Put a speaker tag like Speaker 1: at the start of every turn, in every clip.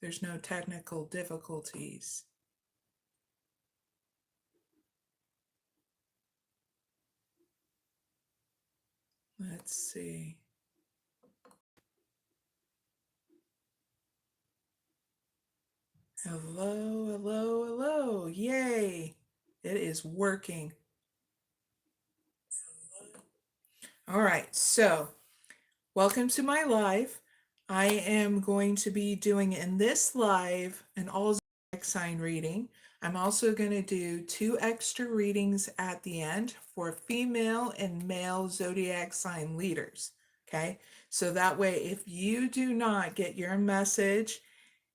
Speaker 1: there's no technical difficulties. Let's see. Hello, hello, hello. Yay. It is working. All right, so welcome to my live. I am going to be doing in this live an all zodiac sign reading. I'm also going to do 2 extra readings at the end for female and male zodiac sign leaders. Okay, so that way, if you do not get your message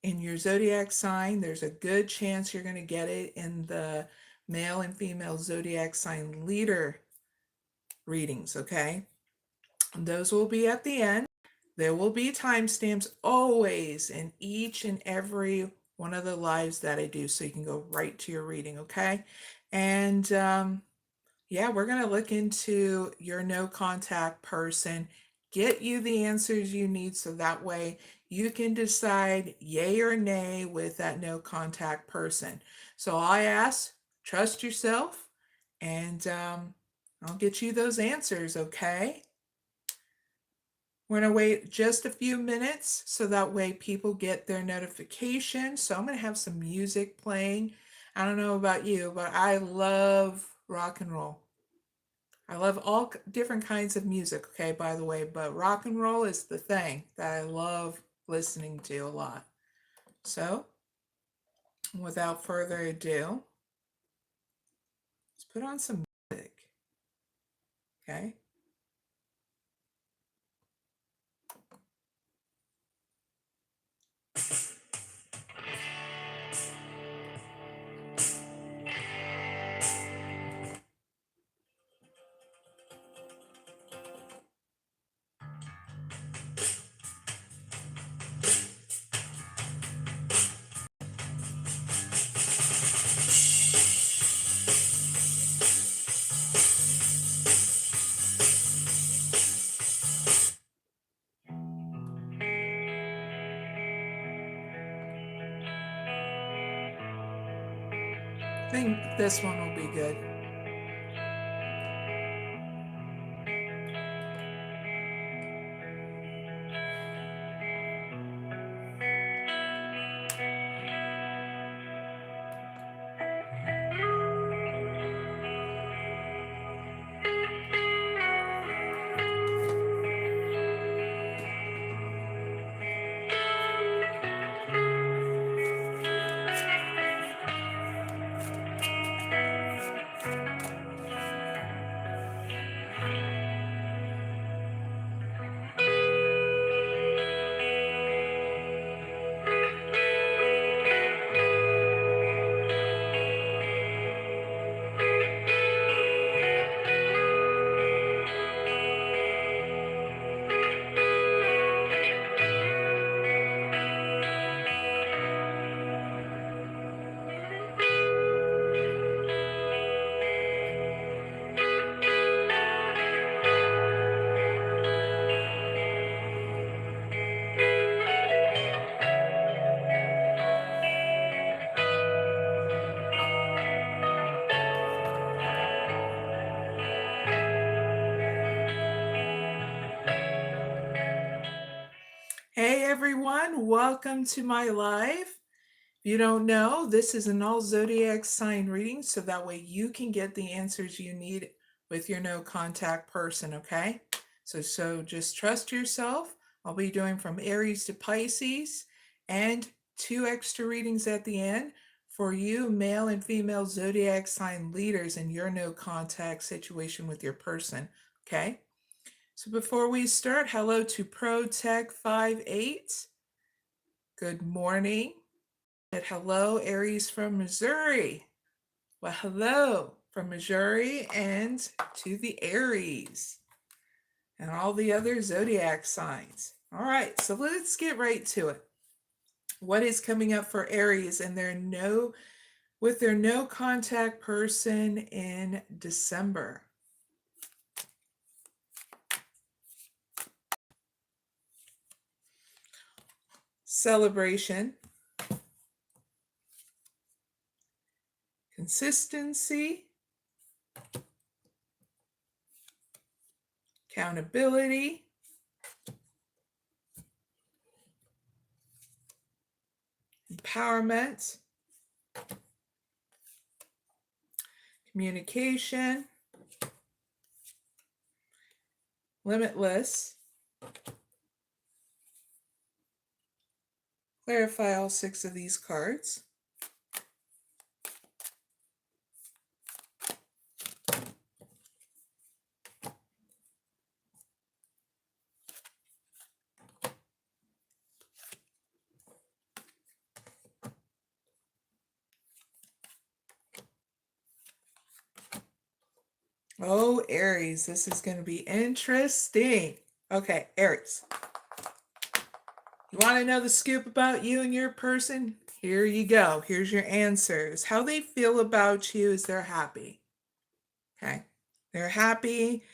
Speaker 1: in your zodiac sign, there's a good chance you're going to get it in the male and female zodiac sign leader readings. Okay, and those will be at the end. There will be timestamps always in each and every one of the lives that I do, so you can go right to your reading. Okay, and yeah, we're going to look into your no contact person, get you the answers you need so that way you can decide yay or nay with that no contact person. So I ask, trust yourself, and I'll get you those answers, okay? We're going to wait just a few minutes so that way people get their notification. So I'm going to have some music playing. I don't know about you, but I love rock and roll. I love all different kinds of music, okay, by the way, but rock and roll is the thing that I love listening to a lot. So, without further ado, let's put on some music, okay? I think this one will be good. Hey everyone, welcome to my live. If you don't know, this is an all zodiac sign reading, so that way you can get the answers you need with your no contact person, okay? So just trust yourself. I'll be doing from Aries to Pisces and 2 extra readings at the end for you male and female zodiac sign leaders in your no contact situation with your person, okay? So before we start, hello to ProTech58. Good morning. And hello, Aries from Missouri. Well, hello from Missouri and to the Aries and all the other zodiac signs. All right, so let's get right to it. What is coming up for Aries and with their no contact person in December? Celebration, consistency, accountability, empowerment, communication, limitless. Clarify all 6 of these cards. Oh, Aries, this is going to be interesting. Okay, Aries. You want to know the scoop about you and your person? Here you go. Here's your answers. How they feel about you is they're happy. Okay. They're happy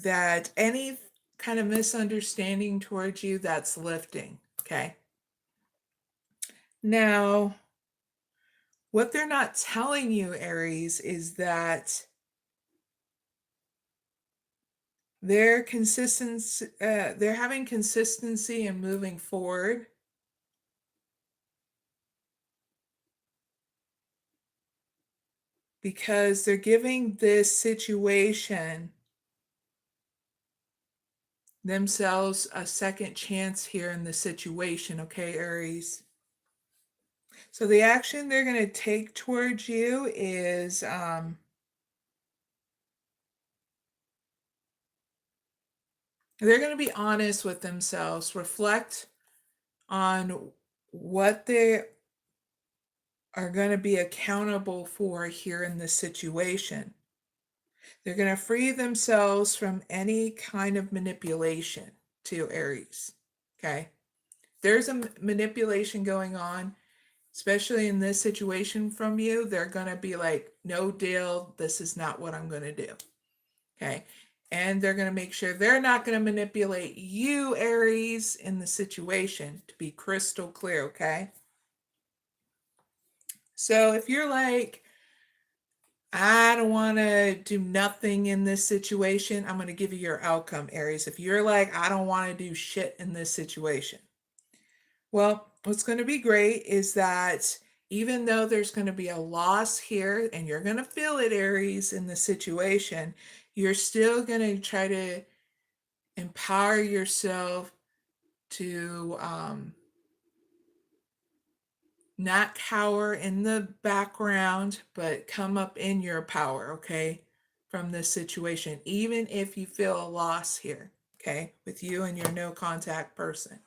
Speaker 1: that any kind of misunderstanding towards you, that's lifting. Okay. Now, what they're not telling you, Aries, is that they're having consistency and moving forward. Because they're giving this situation themselves a second chance here in the situation, okay, Aries? So the action they're going to take towards you is they're going to be honest with themselves, reflect on what they are going to be accountable for here in this situation. They're going to free themselves from any kind of manipulation to Aries, okay? There's a manipulation going on, especially in this situation from you. They're going to be like, no deal, this is not what I'm going to do, okay? And they're going to make sure they're not going to manipulate you, Aries, in the situation, to be crystal clear, okay? So if you're like, I don't want to do nothing in this situation, I'm going to give you your outcome, Aries. If you're like, I don't want to do shit in this situation, well, what's going to be great is that even though there's going to be a loss here, and you're going to feel it, Aries, in the situation, you're still going to try to empower yourself to not cower in the background, but come up in your power, okay, from this situation, even if you feel a loss here, okay, with you and your no contact person.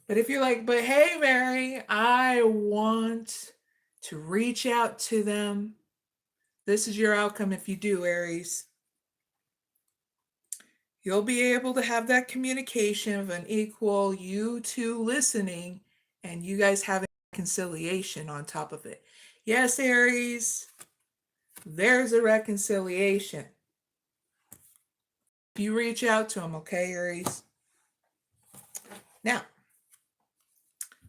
Speaker 1: But if you're like, but hey, Mary, I want to reach out to them, this is your outcome if you do, Aries. You'll be able to have that communication of an equal, you two listening, and you guys having reconciliation on top of it. Yes, Aries, there's a reconciliation. If you reach out to them, okay, Aries? Now,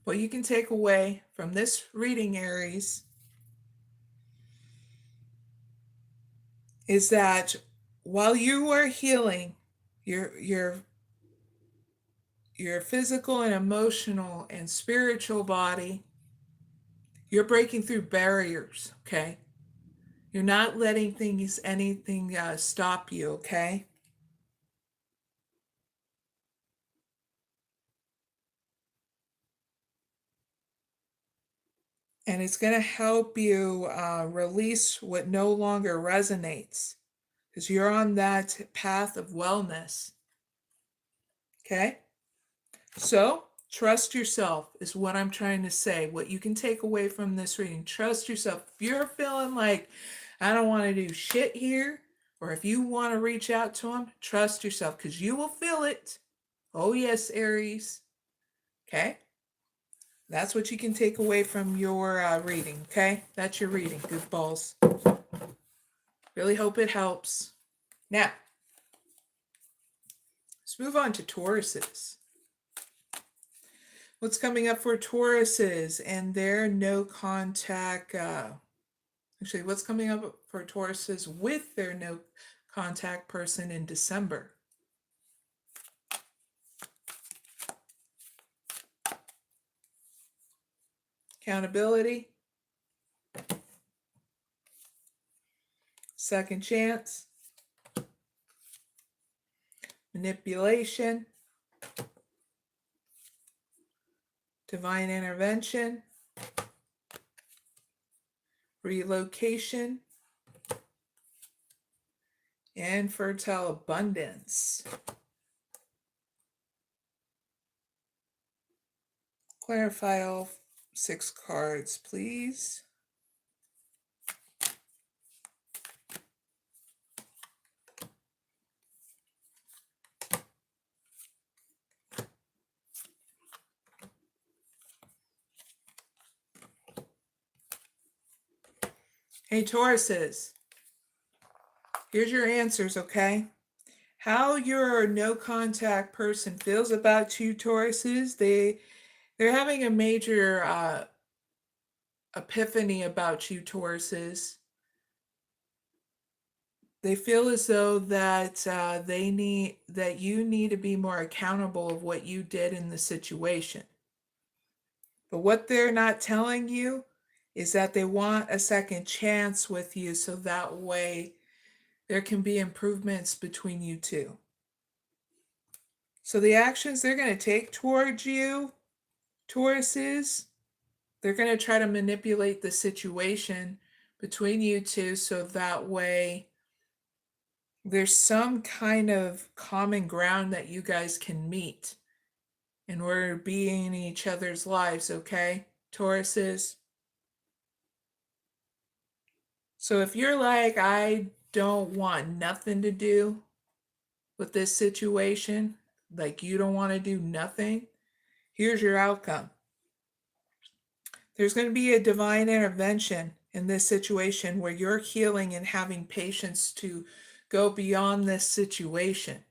Speaker 1: what you can take away from this reading, Aries, is that while you are healing your physical and emotional and spiritual body, you're breaking through barriers, okay? You're not letting anything stop you, okay? And it's going to help you release what no longer resonates, because you're on that path of wellness, okay? So trust yourself is what I'm trying to say. What you can take away from this reading, trust yourself. If you're feeling like, I don't want to do shit here, or if you want to reach out to them, trust yourself, because you will feel it. Oh yes, Aries. Okay? That's what you can take away from your reading, okay? That's your reading. Good balls. Really hope it helps. Now, let's move on to Tauruses. What's coming up for Tauruses and their no contact Actually, what's coming up for Tauruses with their no contact person in December? Accountability. Second chance. Manipulation. Divine intervention. Relocation. And fertile abundance. Clarify all 6 cards, please. Hey, Tauruses, here's your answers, okay? How your no contact person feels about you, Tauruses, they're having a major epiphany about you, Tauruses. They feel as though that you need to be more accountable of what you did in the situation. But what they're not telling you is that they want a second chance with you, so that way there can be improvements between you two. So the actions they're going to take towards you, Tauruses, they're going to try to manipulate the situation between you two, so that way there's some kind of common ground that you guys can meet in order to be in each other's lives, okay, Tauruses? So if you're like, I don't want nothing to do with this situation, like you don't want to do nothing, here's your outcome. There's going to be a divine intervention in this situation where you're healing and having patience to go beyond this situation.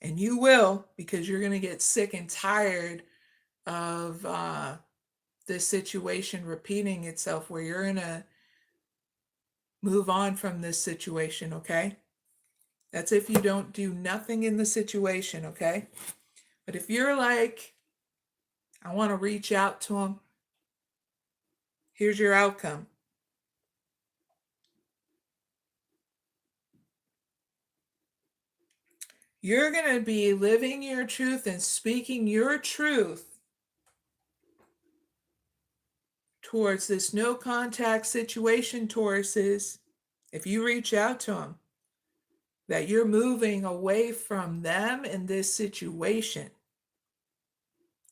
Speaker 1: And you will, because you're going to get sick and tired of this situation repeating itself, where you're going to move on from this situation, okay? That's if you don't do nothing in the situation, okay? But if you're like, I want to reach out to them, here's your outcome. You're going to be living your truth and speaking your truth towards this no contact situation, Tauruses. If you reach out to them, that you're moving away from them in this situation.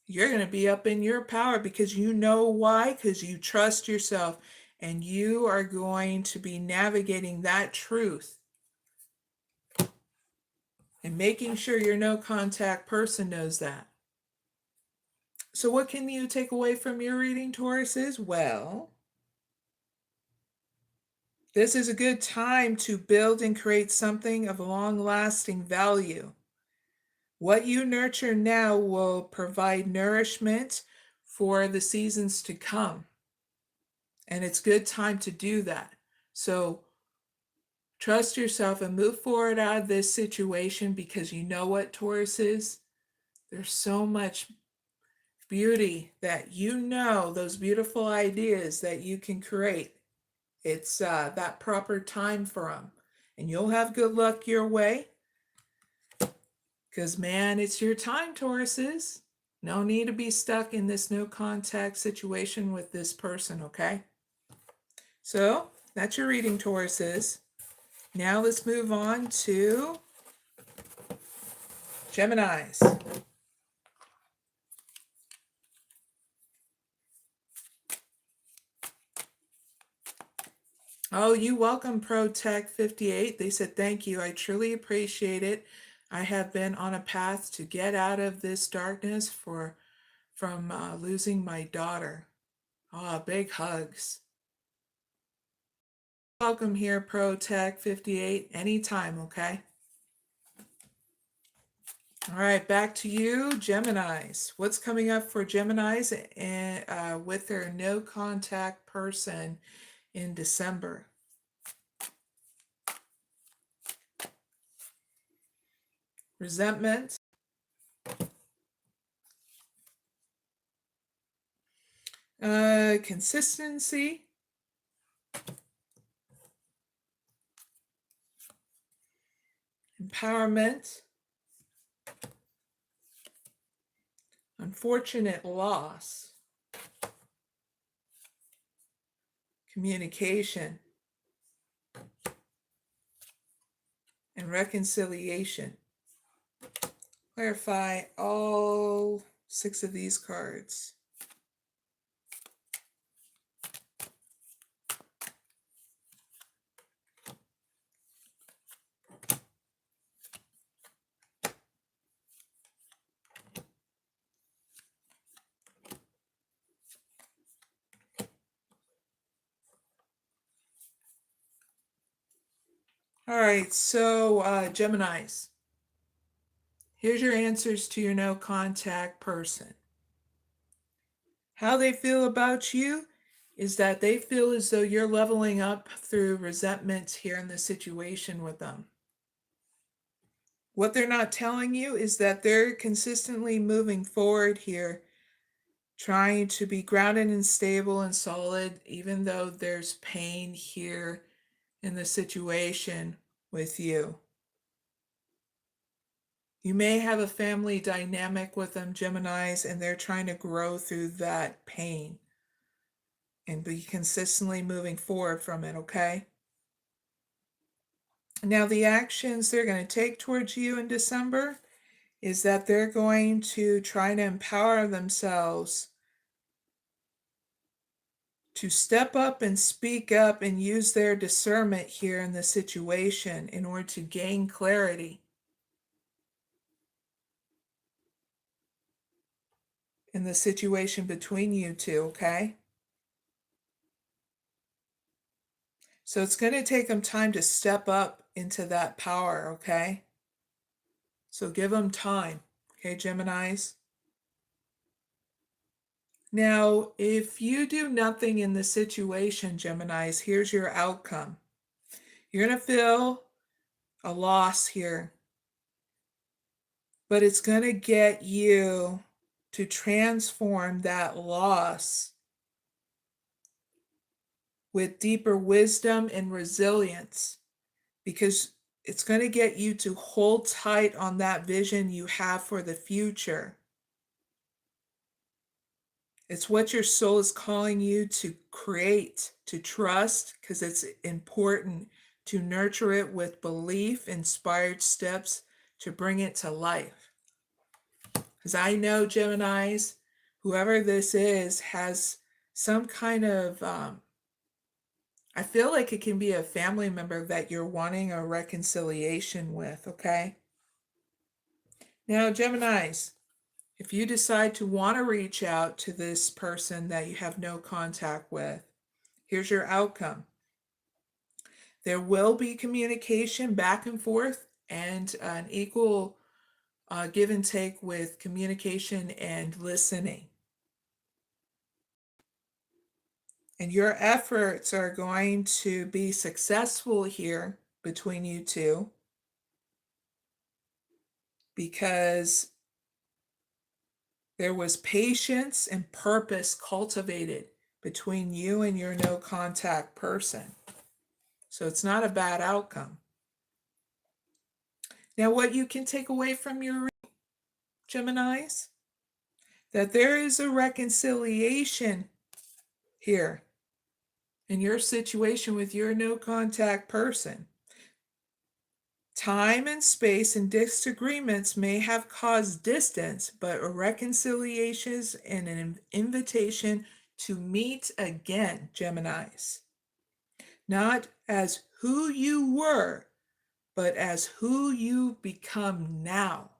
Speaker 1: You're going to be up in your power, because you know why? Because you trust yourself, and you are going to be navigating that truth and making sure your no contact person knows that. So what can you take away from your reading, Tauruses? Well, this is a good time to build and create something of long-lasting value. What you nurture now will provide nourishment for the seasons to come. And it's a good time to do that. So trust yourself and move forward out of this situation, because you know what, Tauruses? There's so much beauty that you know, those beautiful ideas that you can create. It's that proper time for them. And you'll have good luck your way. Because, man, it's your time, Tauruses. No need to be stuck in this no contact situation with this person, okay? So, that's your reading, Tauruses. Now let's move on to Geminis. Oh, you welcome, ProTech58. They said, thank you. I truly appreciate it. I have been on a path to get out of this darkness from losing my daughter. Ah, big hugs. Welcome here, ProTech58. Anytime, okay? All right, back to you, Geminis. What's coming up for Geminis with their no contact person in December. Resentment. Consistency. Empowerment. Unfortunate loss. Communication. And reconciliation. Clarify all 6 of these cards. All right, so Geminis, here's your answers to your no contact person. How they feel about you is that they feel as though you're leveling up through resentment here in the situation with them. What they're not telling you is that they're consistently moving forward here, trying to be grounded and stable and solid, even though there's pain here in the situation with you. You may have a family dynamic with them, Geminis, and they're trying to grow through that pain and be consistently moving forward from it, okay? Now, the actions they're going to take towards you in December is that they're going to try to empower themselves to step up and speak up and use their discernment here in the situation in order to gain clarity in the situation between you two, okay? So it's going to take them time to step up into that power, okay? So give them time, okay, Geminis? Now, if you do nothing in the situation, Geminis, here's your outcome. You're going to feel a loss here, but it's going to get you to transform that loss with deeper wisdom and resilience, because it's going to get you to hold tight on that vision you have for the future. It's what your soul is calling you to create, to trust, because it's important to nurture it with belief, inspired steps to bring it to life. Because I know, Geminis, whoever this is has some kind of, I feel like it can be a family member that you're wanting a reconciliation with, okay? Now, Geminis, if you decide to want to reach out to this person that you have no contact with, here's your outcome. There will be communication back and forth and an equal give and take with communication and listening. And your efforts are going to be successful here between you two, because there was patience and purpose cultivated between you and your no contact person. So it's not a bad outcome. Now, what you can take away from your Geminis, that there is a reconciliation here in your situation with your no contact person. Time and space and disagreements may have caused distance, but a reconciliation and an invitation to meet again, Geminis. Not as who you were, but as who you become now.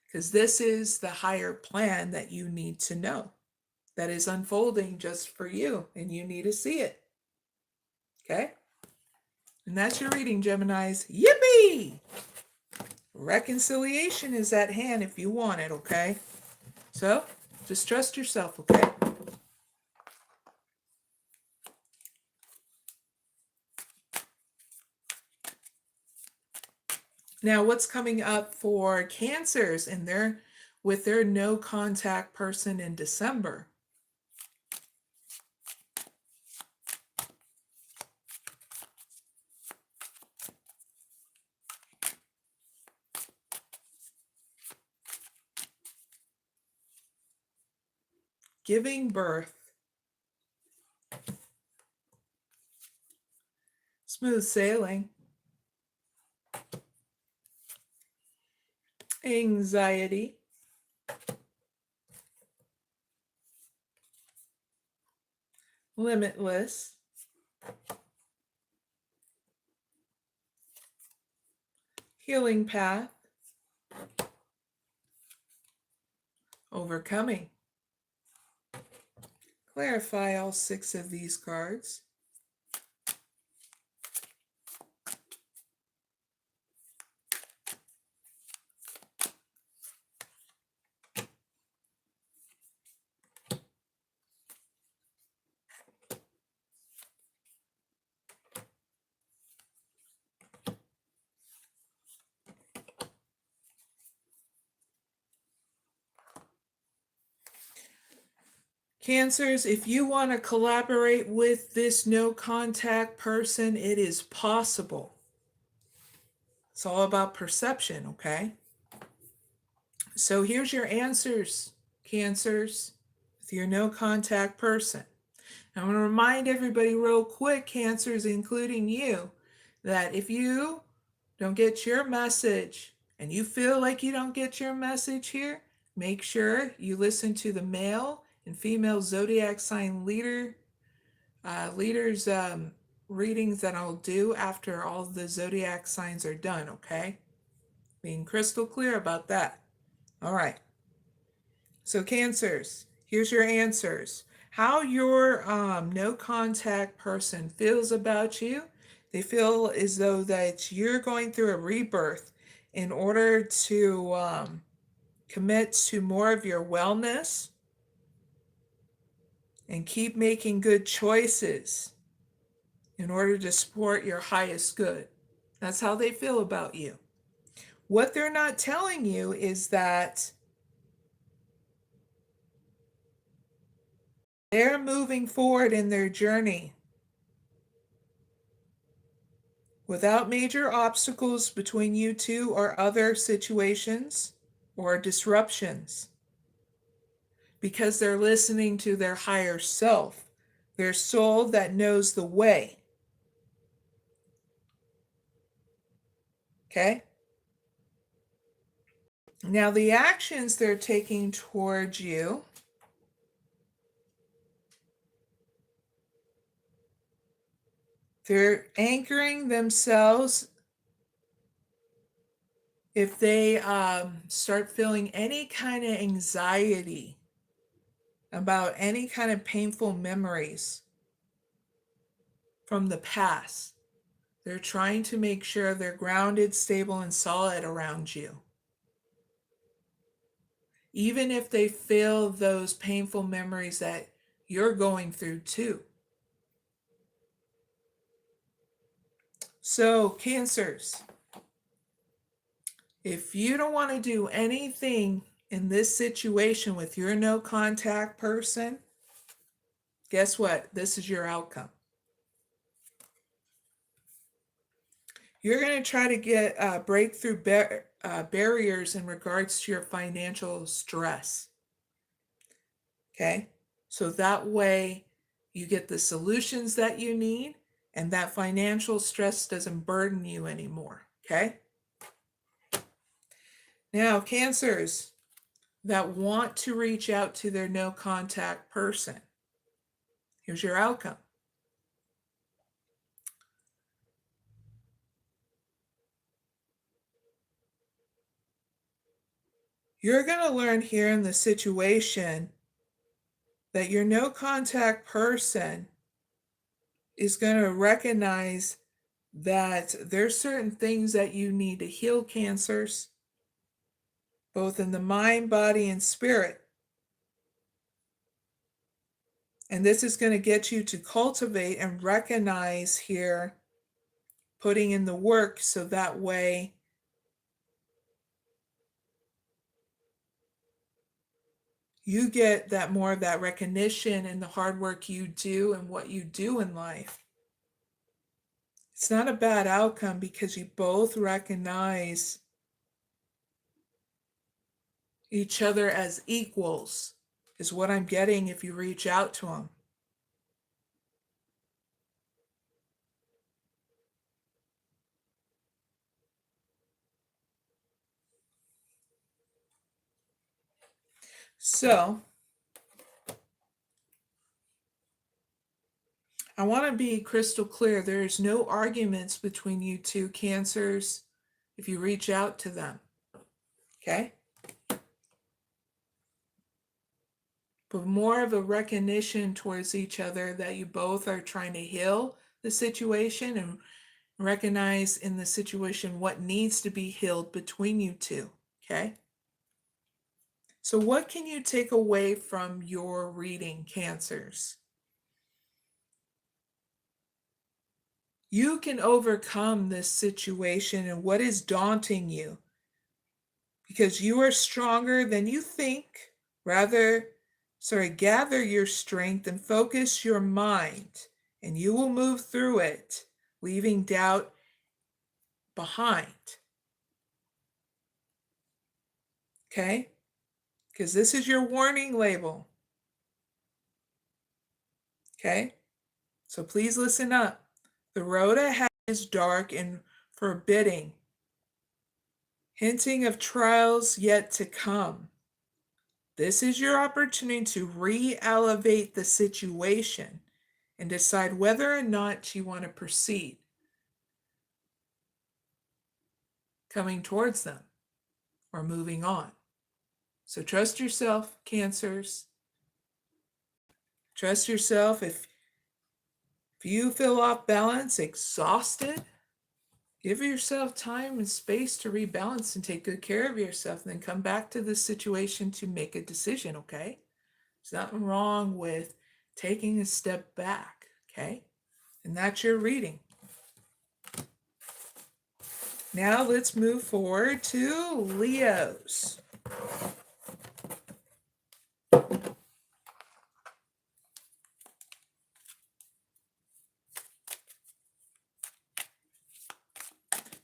Speaker 1: Because this is the higher plan that you need to know, that is unfolding just for you, and you need to see it. Okay? And that's your reading, Geminis. Yippee! Reconciliation is at hand if you want it, okay? So, just trust yourself, okay? Now, what's coming up for Cancers and with their no contact person in December? Giving birth. Smooth sailing. Anxiety. Limitless. Healing path. Overcoming. Clarify all 6 of these cards. Cancers, if you want to collaborate with this no contact person, it is possible. It's all about perception, okay? So here's your answers, Cancers, with your no contact person. I'm going to remind everybody real quick, Cancers, including you, that if you don't get your message and you feel like you don't get your message here, make sure you listen to the male and female zodiac sign leaders readings that I'll do after all the zodiac signs are done, okay? Being crystal clear about that. All right. So Cancers, here's your answers. How your no contact person feels about you. They feel as though that you're going through a rebirth in order to commit to more of your wellness and keep making good choices in order to support your highest good. That's how they feel about you. What they're not telling you is that they're moving forward in their journey without major obstacles between you two or other situations or disruptions, because they're listening to their higher self, their soul that knows the way. Okay? Now, the actions they're taking towards you, they're anchoring themselves. If they start feeling any kind of anxiety about any kind of painful memories from the past, they're trying to make sure they're grounded, stable, and solid around you. Even if they feel those painful memories that you're going through too. So, Cancers, if you don't want to do anything in this situation with your no contact person, guess what? This is your outcome. You're going to try to get break through barriers in regards to your financial stress. Okay? So that way you get the solutions that you need and that financial stress doesn't burden you anymore. Okay? Now, Cancers that want to reach out to their no contact person, here's your outcome. You're going to learn here in the situation that your no contact person is going to recognize that there's certain things that you need to heal, Cancers, both in the mind, body, and spirit. And this is going to get you to cultivate and recognize here, putting in the work so that way you get that more of that recognition and the hard work you do and what you do in life. It's not a bad outcome because you both recognize each other as equals, is what I'm getting if you reach out to them. So, I want to be crystal clear. There is no arguments between you two Cancers if you reach out to them. Okay? But more of a recognition towards each other that you both are trying to heal the situation and recognize in the situation what needs to be healed between you two. Okay? So, what can you take away from your reading, Cancers? You can overcome this situation and what is daunting you because you are stronger than you think. Gather your strength and focus your mind, and you will move through it, leaving doubt behind. Okay? Because this is your warning label. Okay? So please listen up. The road ahead is dark and forbidding, hinting of trials yet to come. This is your opportunity to re-elevate the situation and decide whether or not you want to proceed coming towards them or moving on. So trust yourself, Cancers. Trust yourself. If you feel off balance, exhausted, give yourself time and space to rebalance and take good care of yourself, and then come back to this situation to make a decision, okay? There's nothing wrong with taking a step back, okay? And that's your reading. Now let's move forward to Leos.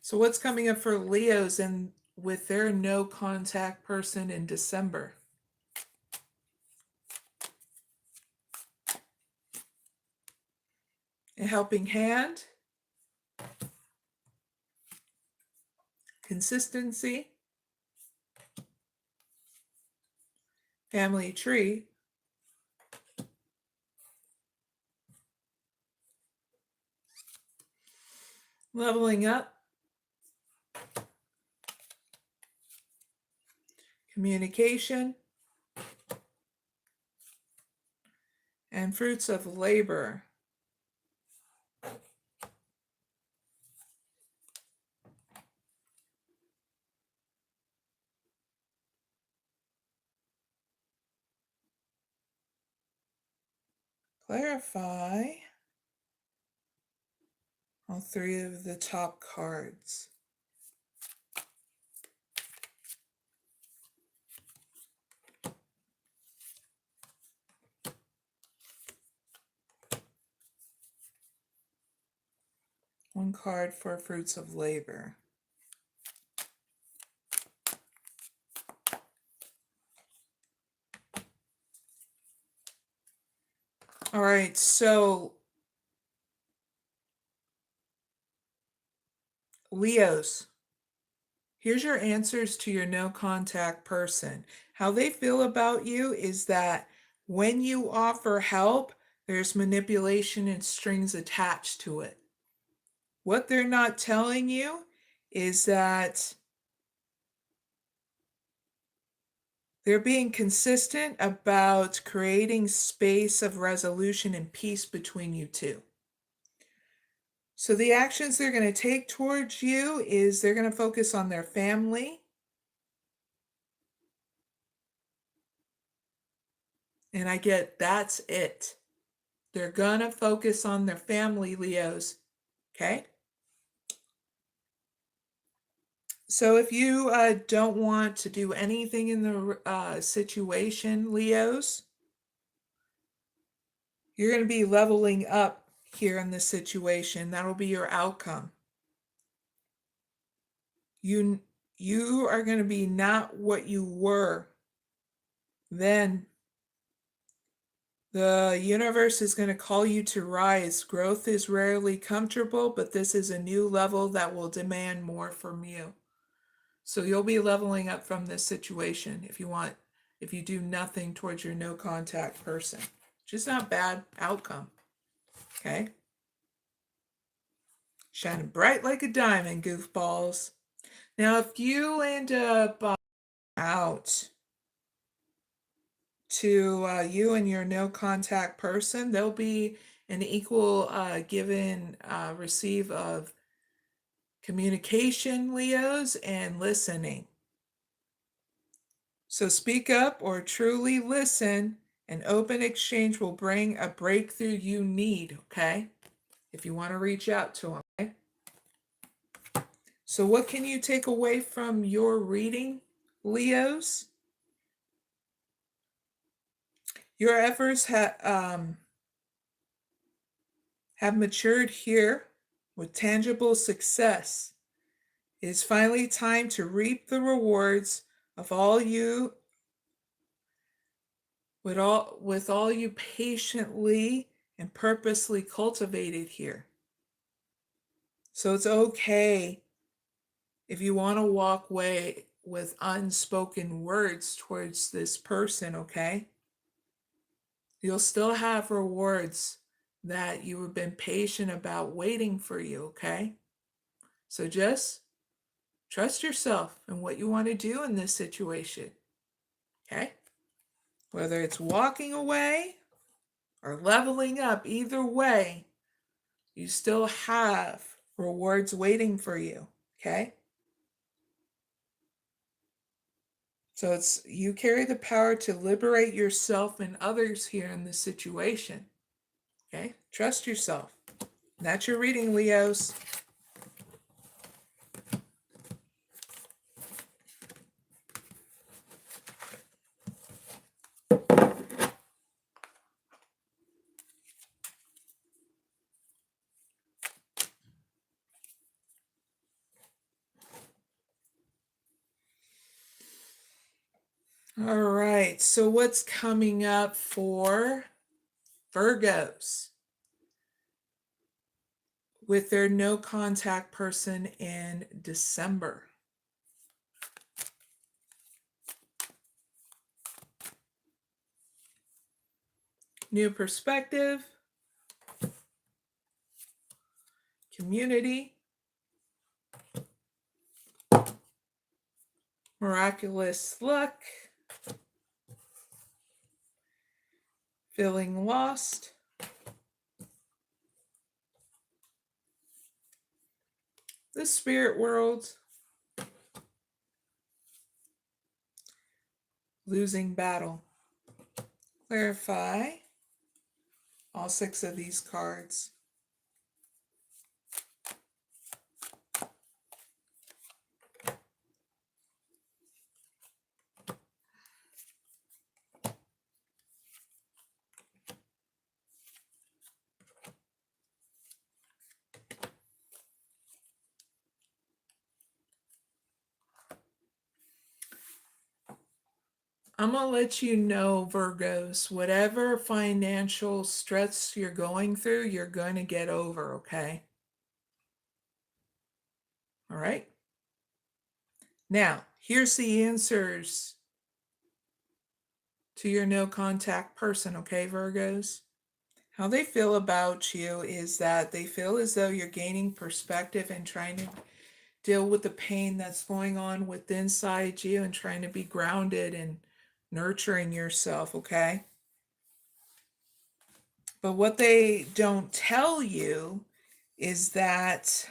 Speaker 1: So what's coming up for Leos and with their no contact person in December? A helping hand, consistency, family tree, leveling up, communication, and fruits of labor. Clarify all three of the top cards. One card for fruits of labor. All right, so Leos, here's your answers to your no contact person. How they feel about you is that when you offer help, there's manipulation and strings attached to it. What they're not telling you is that they're being consistent about creating space of resolution and peace between you two. So the actions they're going to take towards you is they're going to focus on their family. And I get that's it. They're going to focus on their family, Leos. Okay? So if you don't want to do anything in the situation, Leos, you're going to be leveling up here in this situation. That'll be your outcome. You are going to be not what you were. Then the universe is going to call you to rise. Growth is rarely comfortable, but this is a new level that will demand more from you. So you'll be leveling up from this situation if you do nothing towards your no contact person. Just not bad outcome. Okay? Shining bright like a diamond, goofballs. Now, if you end up out to you and your no contact person, there'll be an equal give and receive of communication, Leos, and listening. So speak up or truly listen. An open exchange will bring a breakthrough you need, okay? If you want to reach out to them, okay? So what can you take away from your reading, Leos? Your efforts have matured here with tangible success. It is finally time to reap the rewards of all you with all you patiently and purposely cultivated here. So it's okay if you want to walk away with unspoken words towards this person, okay? You'll still have rewards that you have been patient about waiting for you, okay? So just trust yourself and what you want to do in this situation, okay? Whether it's walking away or leveling up, either way, you still have rewards waiting for you, okay? So you carry the power to liberate yourself and others here in this situation, okay? Trust yourself. That's your reading, Leos. All right, so what's coming up for Virgos with their no contact person in December? New perspective, community, miraculous luck, feeling lost, the spirit world, losing battle. Clarify all 6 of these cards. I'm going to let you know, Virgos, whatever financial stress you're going through, you're going to get over, okay? All right? Now, here's the answers to your no contact person, okay, Virgos? How they feel about you is that they feel as though you're gaining perspective and trying to deal with the pain that's going on within inside you and trying to be grounded and nurturing yourself, okay? But what they don't tell you is that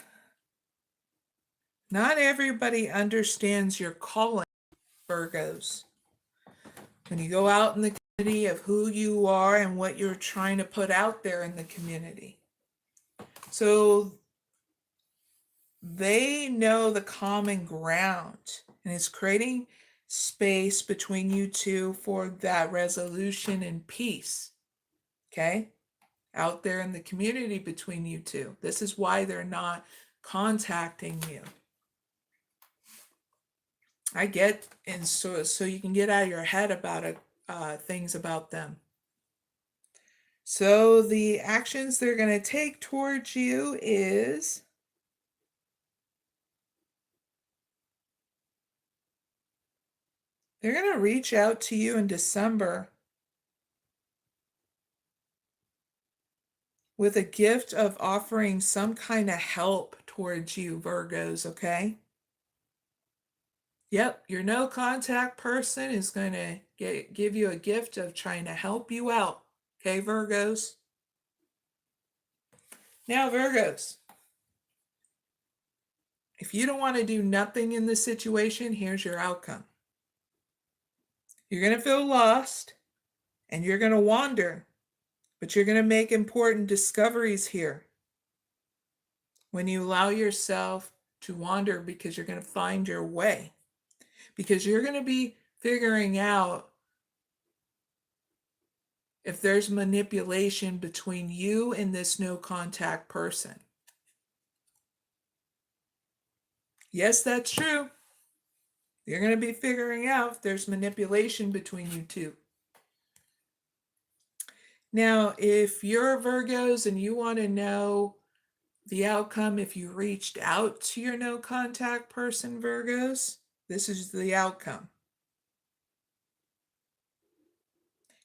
Speaker 1: not everybody understands your calling, Virgos. When you go out in the community of who you are and what you're trying to put out there in the community. So they know the common ground, and it's creating space between you two for that resolution and peace. Okay? Out there in the community between you two. This is why they're not contacting you. I get, and so you can get out of your head about it, things about them. So the actions they're going to take towards you is they're going to reach out to you in December with a gift of offering some kind of help towards you, Virgos, okay? Yep, your no contact person is going to give you a gift of trying to help you out, okay, Virgos? Now, Virgos, if you don't want to do nothing in this situation, here's your outcome. You're going to feel lost and you're going to wander, but you're going to make important discoveries here when you allow yourself to wander, because you're going to find your way, because you're going to be figuring out if there's manipulation between you and this no contact person. Yes, that's true. You're going to be figuring out if there's manipulation between you two. Now, if you're Virgos and you want to know the outcome, if you reached out to your no contact person, Virgos, this is the outcome.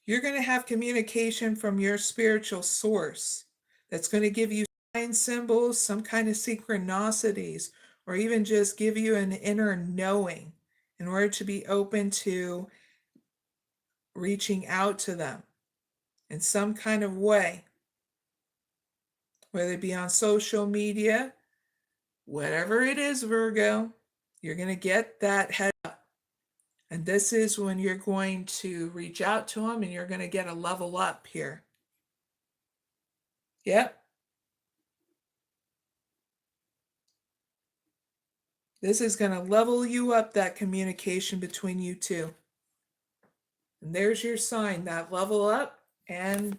Speaker 1: You're going to have communication from your spiritual source that's going to give you sign symbols, some kind of synchronicities, or even just give you an inner knowing in order to be open to reaching out to them in some kind of way, whether it be on social media, whatever it is, Virgo, you're going to get that head up. And this is when you're going to reach out to them and you're going to get a level up here. Yep. This is going to level you up, that communication between you two. And there's your sign, that level up, and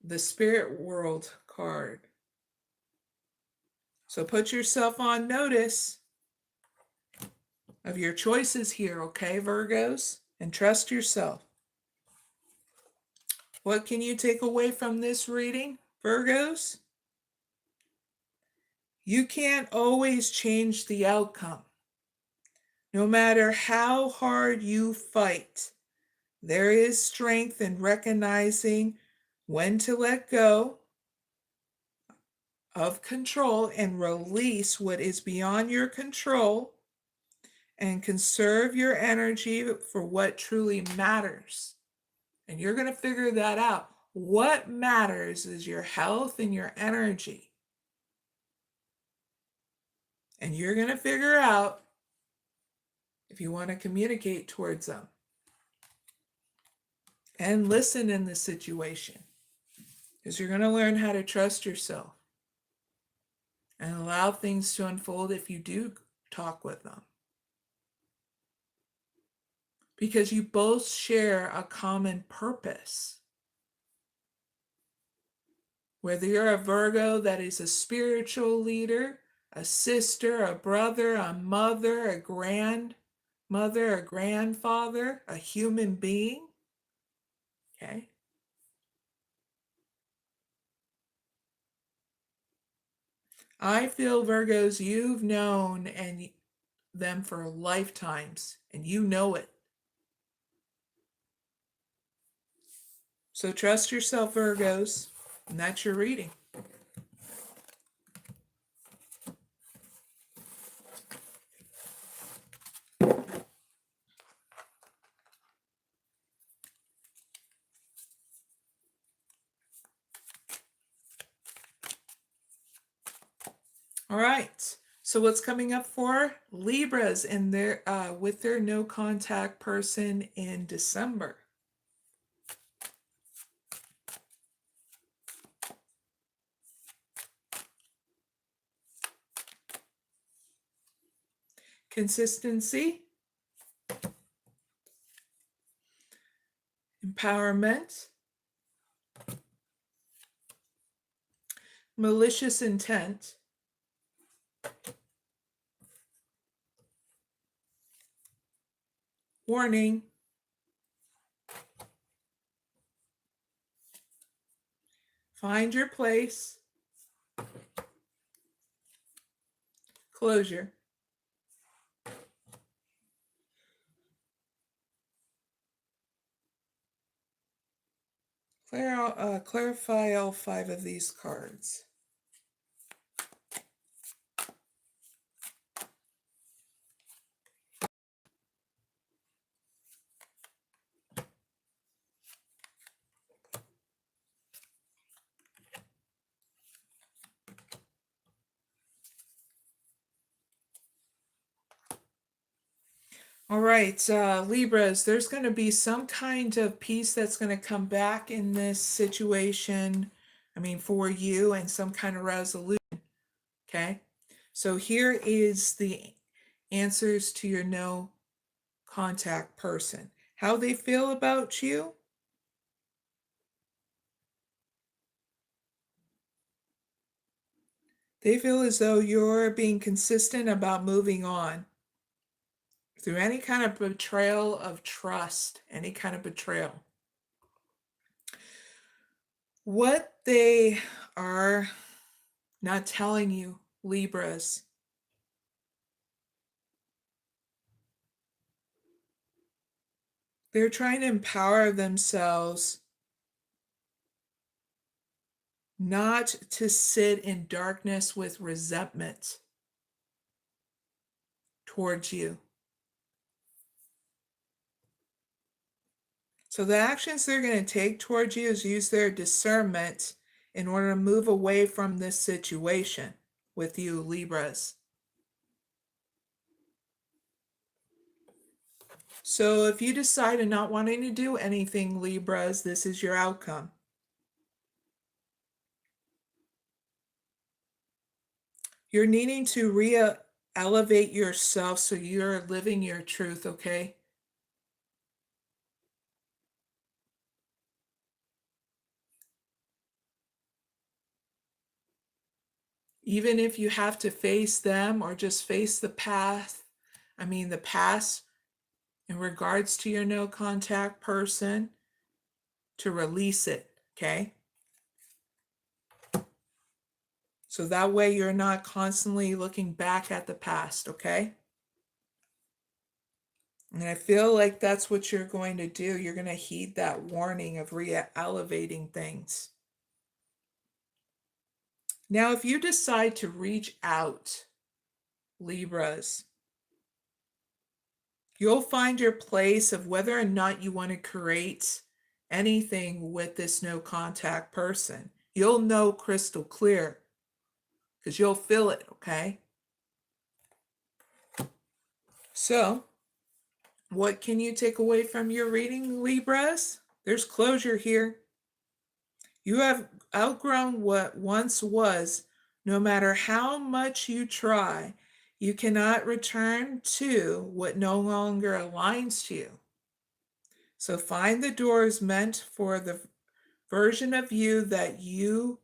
Speaker 1: the spirit world card. So put yourself on notice of your choices here, okay, Virgos? And trust yourself. What can you take away from this reading, Virgos? You can't always change the outcome. No matter how hard you fight, there is strength in recognizing when to let go of control and release what is beyond your control, and conserve your energy for what truly matters. And you're going to figure that out. What matters is your health and your energy. And you're going to figure out if you want to communicate towards them and listen in this situation, because you're going to learn how to trust yourself and allow things to unfold if you do talk with them. Because you both share a common purpose. Whether you're a Virgo that is a spiritual leader, a sister, a brother, a mother, a grandmother, a grandfather, a human being, okay? I feel, Virgos, you've known them for lifetimes, and you know it. So trust yourself, Virgos, and that's your reading. All right. So what's coming up for Libras in their with their no contact person in December? consistency, empowerment, malicious intent, warning, find your place, closure. Clarify all 5 of these cards. All right, Libras, there's going to be some kind of peace that's going to come back in this situation. I mean, for you, and some kind of resolution. Okay, so here is the answers to your no contact person. How they feel about you. They feel as though you're being consistent about moving on. Through any kind of betrayal of trust, any kind of betrayal. What they are not telling you, Libras, they're trying to empower themselves not to sit in darkness with resentment towards you. So the actions they're going to take towards you is use their discernment in order to move away from this situation with you, Libras. So if you decide to not wanting to do anything, Libras, this is your outcome. You're needing to re-elevate yourself so you're living your truth, okay? Even if you have to face them or just face the past, the past in regards to your no contact person, to release it, okay? So that way you're not constantly looking back at the past, okay? And I feel like that's what you're going to do. You're going to heed that warning of re-elevating things. Now, if you decide to reach out, Libras, you'll find your place of whether or not you want to create anything with this no contact person. You'll know crystal clear because you'll feel it, okay? So, what can you take away from your reading, Libras? There's closure here. You have outgrown what once was. No matter how much you try, you cannot return to what no longer aligns to you. So find the doors meant for the version of you that you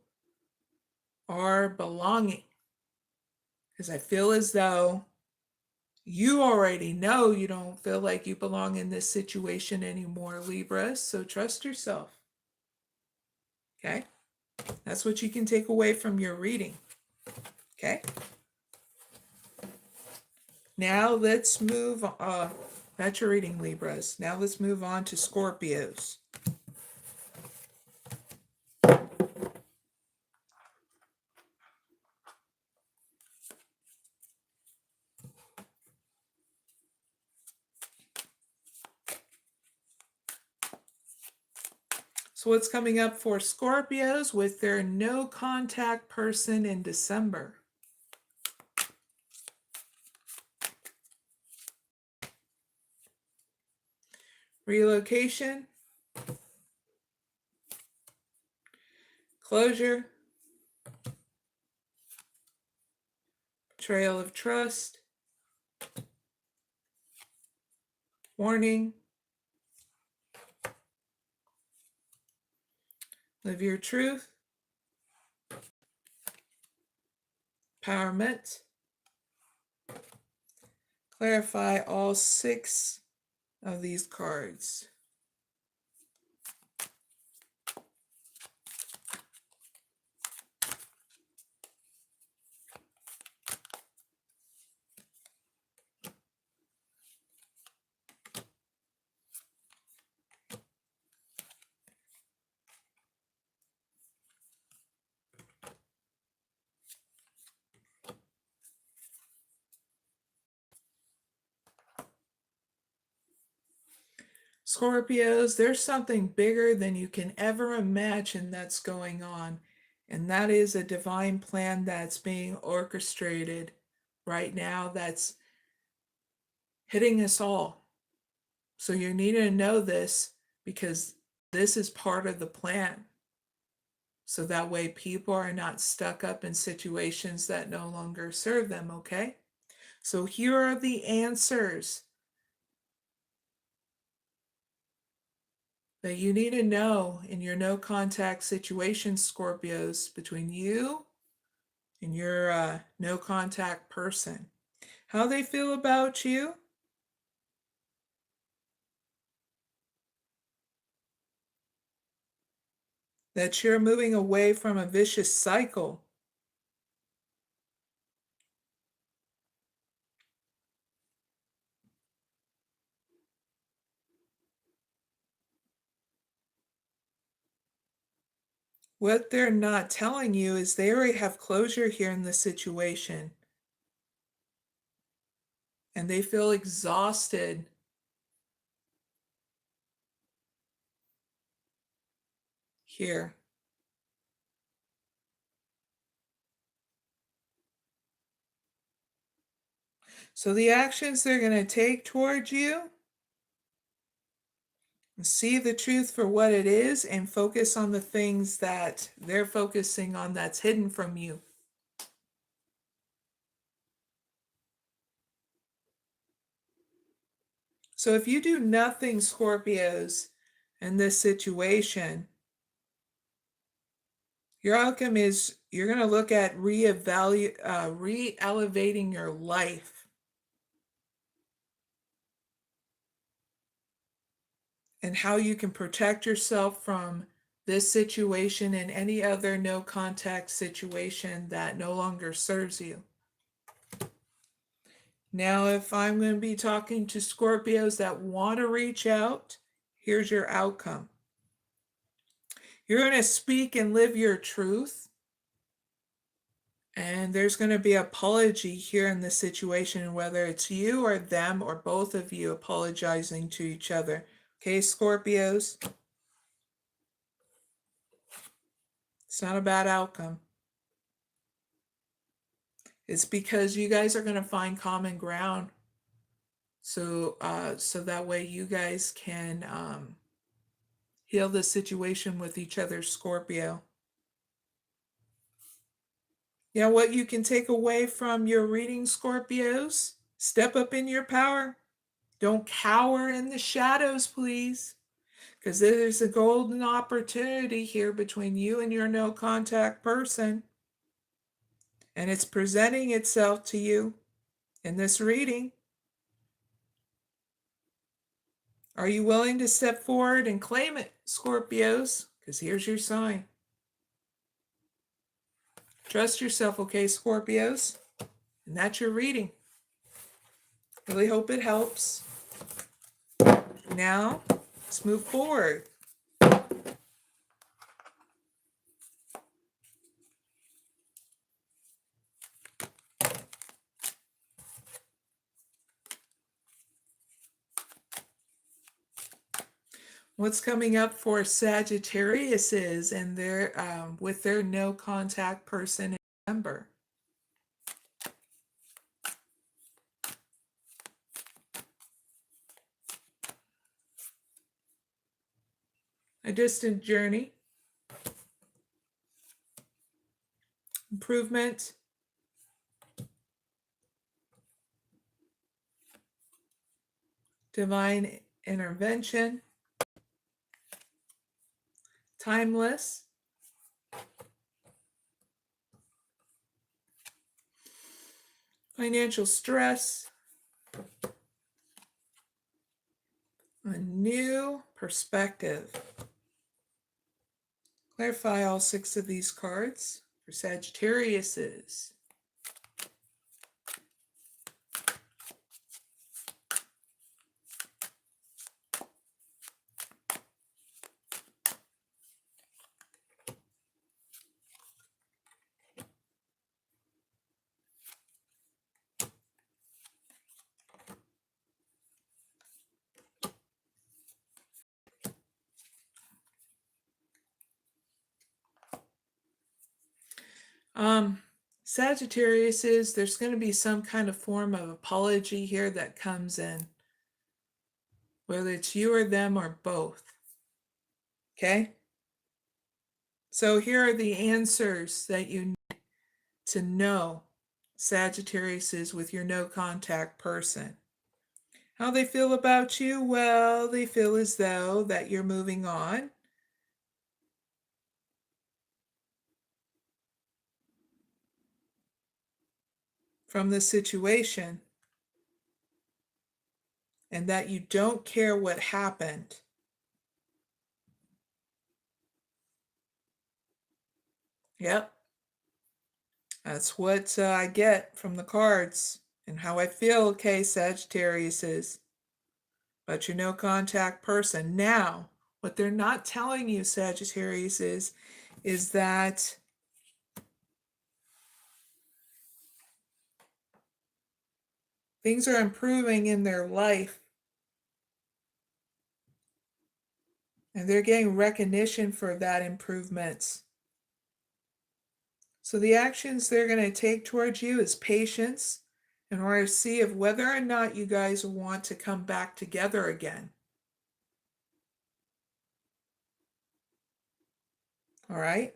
Speaker 1: are belonging. Because I feel as though you already know you don't feel like you belong in this situation anymore, Libra. So trust yourself. Okay? That's what you can take away from your reading. Okay? Now let's move on. That's your reading, Libras. Now let's move on to Scorpios. So what's coming up for Scorpios with their no contact person in December? Relocation, closure, betrayal of trust, Warning. Live your truth. Empowerment. Clarify all 6 of these cards. Scorpios, there's something bigger than you can ever imagine that's going on. And that is a divine plan that's being orchestrated right now that's hitting us all. So you need to know this because this is part of the plan. So that way people are not stuck up in situations that no longer serve them, okay? So here are the answers that you need to know in your no contact situation, Scorpios, between you and your no contact person. How they feel about you, that you're moving away from a vicious cycle. What they're not telling you is they already have closure here in the situation. And they feel exhausted here. So the actions they're going to take towards you, see the truth for what it is and focus on the things that they're focusing on that's hidden from you. So if you do nothing, Scorpios, in this situation, your outcome is you're going to look at re-elevating your life. And how you can protect yourself from this situation and any other no contact situation that no longer serves you. Now, if I'm going to be talking to Scorpios that want to reach out, here's your outcome. You're going to speak and live your truth. And there's going to be apology here in this situation, whether it's you or them or both of you apologizing to each other. Okay, Scorpios? It's not a bad outcome. It's because you guys are going to find common ground. So that way you guys can heal the situation with each other, Scorpio. Yeah, what you can take away from your reading, Scorpios, step up in your power. Don't cower in the shadows, please. Because there's a golden opportunity here between you and your no contact person. And it's presenting itself to you in this reading. Are you willing to step forward and claim it, Scorpios? Because here's your sign. Trust yourself, okay, Scorpios? And that's your reading. Really hope it helps. Now, let's move forward. What's coming up for Sagittarius is and their with their no contact person in December. A distant journey, improvement, divine intervention, timeless, financial stress, a new perspective. Clarify all 6 of these cards for Sagittariuses. Sagittariuses, there's going to be some kind of form of apology here that comes in, whether it's you or them or both. Okay? So here are the answers that you need to know, Sagittariuses, with your no contact person. How they feel about you? Well, they feel as though that you're moving on. From the situation, and that you don't care what happened. Yep. That's what I get from the cards and how I feel, okay, Sagittarius is. But you're no contact person. Now, what they're not telling you, Sagittarius, is that things are improving in their life. And they're getting recognition for that improvements. So the actions they're going to take towards you is patience in order to see if whether or not you guys want to come back together again. All right?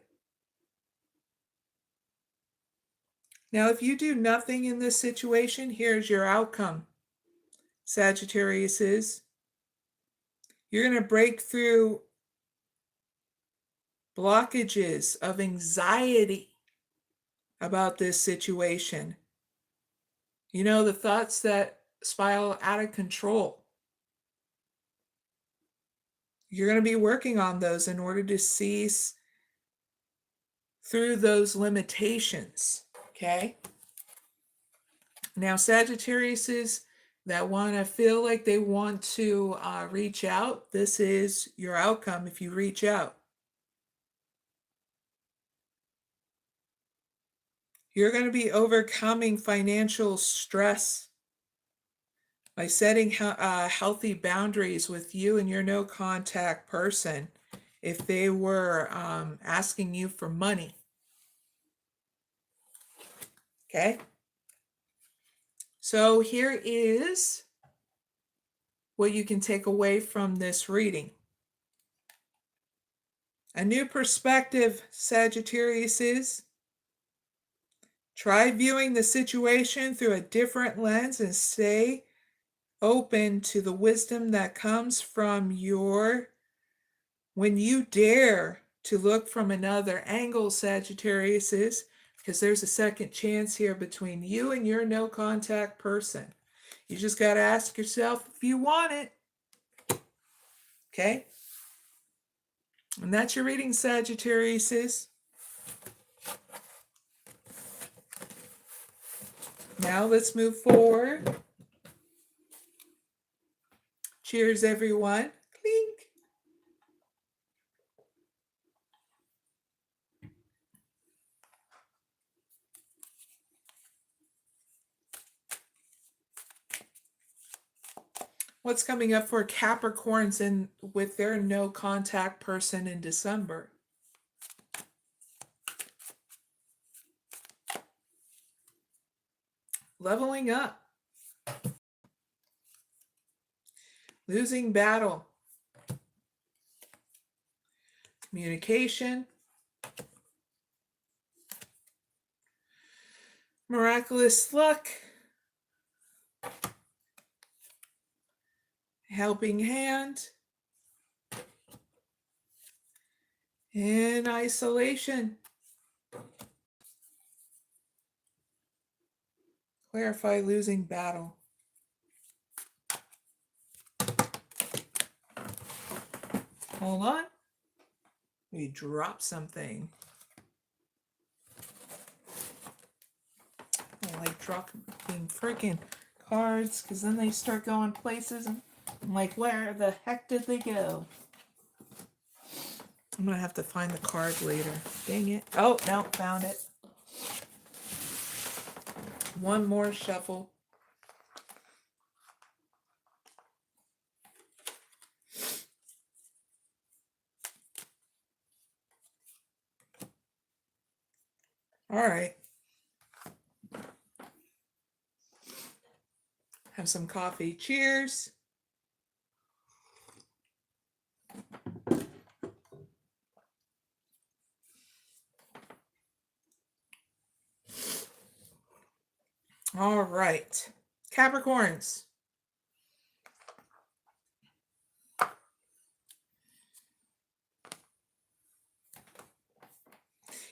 Speaker 1: Now, if you do nothing in this situation, here's your outcome, Sagittarius is. You're going to break through blockages of anxiety about this situation. You know, the thoughts that spiral out of control. You're going to be working on those in order to see through those limitations, okay? Now, Sagittariuses that want to feel like they want to reach out, this is your outcome if you reach out. You're going to be overcoming financial stress by setting healthy boundaries with you and your no contact person if they were asking you for money. Okay? So here is what you can take away from this reading. A new perspective, Sagittarius is. Try viewing the situation through a different lens and stay open to the wisdom that comes from when you dare to look from another angle, Sagittarius is, because there's a second chance here between you and your no contact person. You just got to ask yourself if you want it. Okay? And that's your reading, Sagittarius is. Now let's move forward. Cheers, everyone. Clink. What's coming up for Capricorns with their no contact person in December? Leveling up. Losing battle. Communication. Miraculous luck. helping hand, in isolation. Clarify losing battle. Hold on. We dropped something. I like dropping freaking cards because then they start going places and I'm like, where the heck did they go? I'm going to have to find the card later. Dang it. Oh, no, found it. One more shuffle. All right. Have some coffee. Cheers. All right. Capricorns.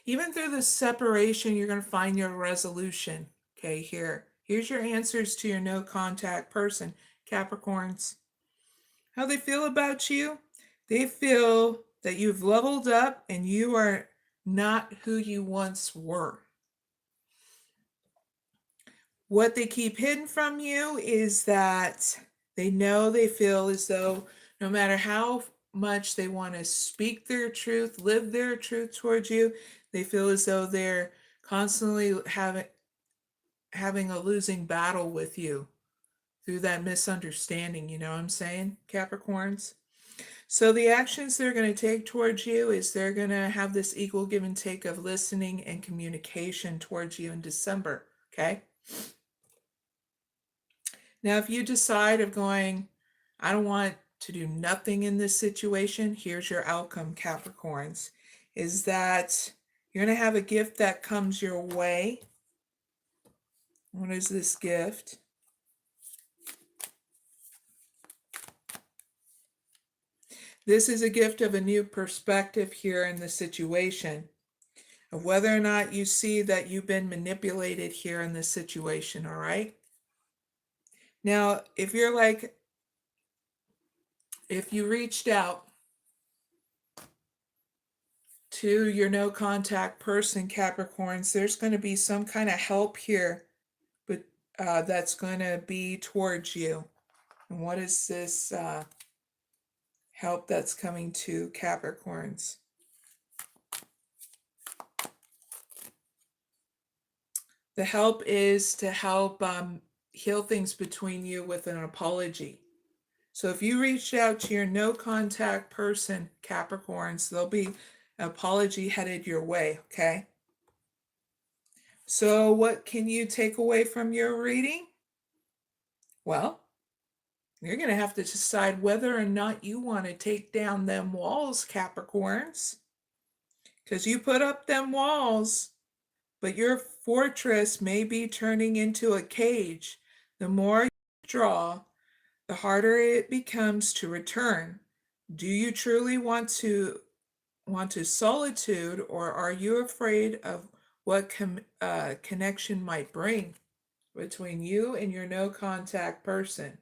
Speaker 1: Even through the separation, you're going to find your resolution. Okay, here's your answers to your no contact person, Capricorns. How they feel about you? They feel that you've leveled up and you are not who you once were. What they keep hidden from you is that they feel as though no matter how much they want to speak their truth, live their truth towards you, they feel as though they're constantly having a losing battle with you through that misunderstanding. You know what I'm saying, Capricorns? So the actions they're going to take towards you is they're going to have this equal give and take of listening and communication towards you in December, okay? Now, if you decide of going, I don't want to do nothing in this situation, here's your outcome, Capricorns, is that you're going to have a gift that comes your way. What is this gift? This is a gift of a new perspective here in the situation, of whether or not you see that you've been manipulated here in this situation, all right? Now, if you're like, if you reached out to your no contact person, Capricorns, there's going to be some kind of help here, but that's going to be towards you. And what is this help that's coming to Capricorns? The help is to help heal things between you with an apology. So if you reached out to your no contact person, Capricorns, there'll be an apology headed your way, okay? So what can you take away from your reading? Well, you're going to have to decide whether or not you want to take down them walls, Capricorns. Because you put up them walls, but your fortress may be turning into a cage. The more you draw, the harder it becomes to return. Do you truly want to solitude, or are you afraid of what connection might bring between you and your no contact person?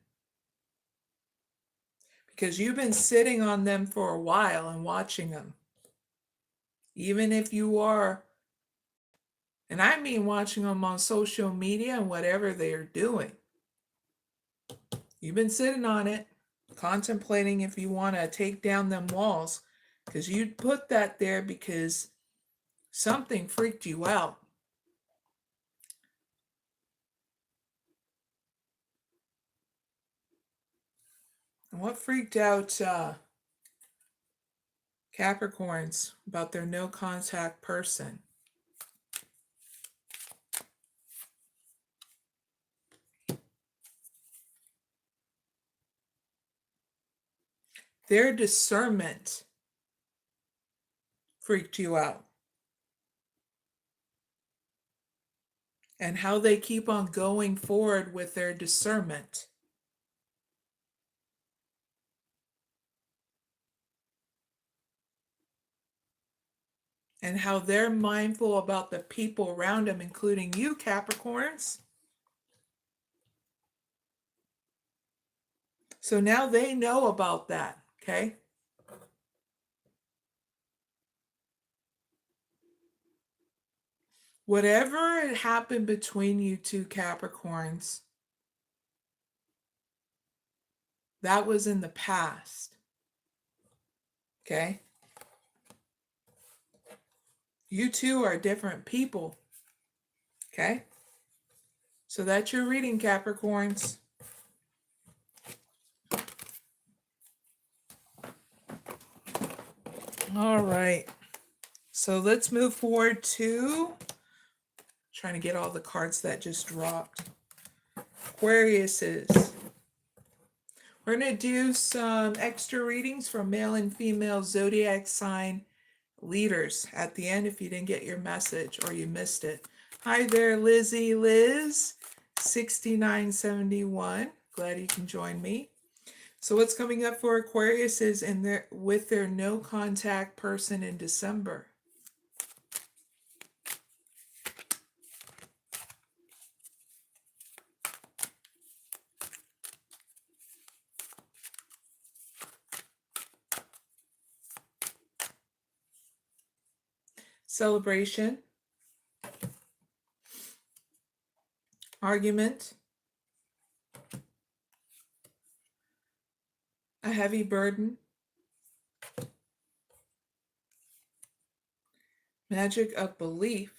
Speaker 1: Because you've been sitting on them for a while and watching them. Even if you are, and I mean watching them on social media and whatever they are doing. You've been sitting on it, contemplating if you want to take down them walls, because you put that there because something freaked you out. And what freaked out Capricorns about their no contact person? Their discernment freaked you out. And how they keep on going forward with their discernment. and how they're mindful about the people around them, including you, Capricorns. So now they know about that, okay? Whatever had happened between you two Capricorns, that was in the past, okay? You two are different people, okay? So that's your reading, Capricorns. All right. So let's move forward to trying to get all the cards that just dropped. Aquariuses. We're going to do some extra readings for male and female zodiac sign leaders at the end if you didn't get your message or you missed it. Hi there, Lizzie Liz, 6971. Glad you can join me. So what's coming up for Aquarius is with their no contact person in December. Celebration. Argument. A heavy burden. Magic of belief.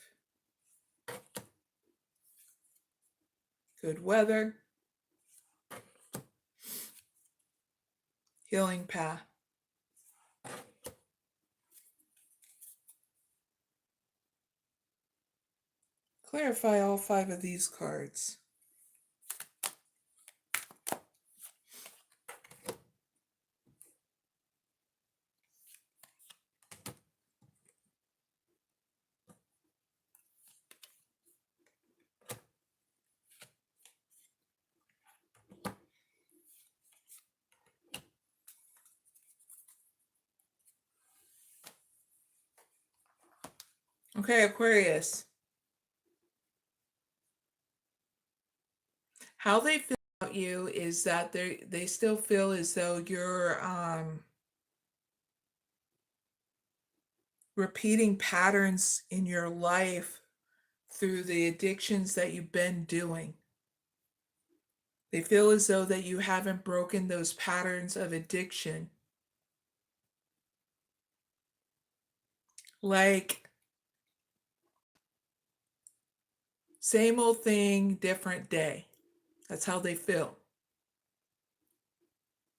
Speaker 1: Good weather. Healing path. Clarify all 5 of these cards. Okay, Aquarius. How they feel about you is that they still feel as though you're repeating patterns in your life through the addictions that you've been doing. They feel as though that you haven't broken those patterns of addiction. Like, same old thing, different day. That's how they feel.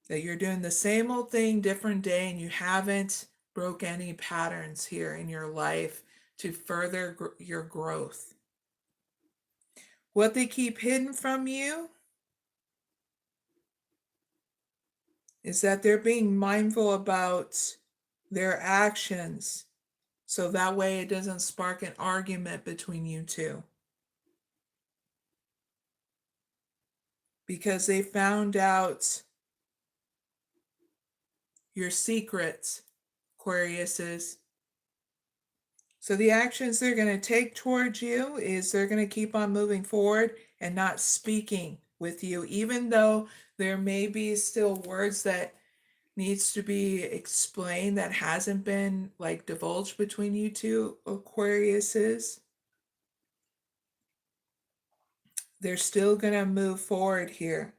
Speaker 1: That you're doing the same old thing, different day, and you haven't broke any patterns here in your life to further your growth. What they keep hidden from you is that they're being mindful about their actions, so that way it doesn't spark an argument between you two. Because they found out your secrets, Aquariuses. So the actions they're going to take towards you is they're going to keep on moving forward and not speaking with you, even though there may be still words that needs to be explained that hasn't been like divulged between you two Aquariuses. They're still going to move forward here.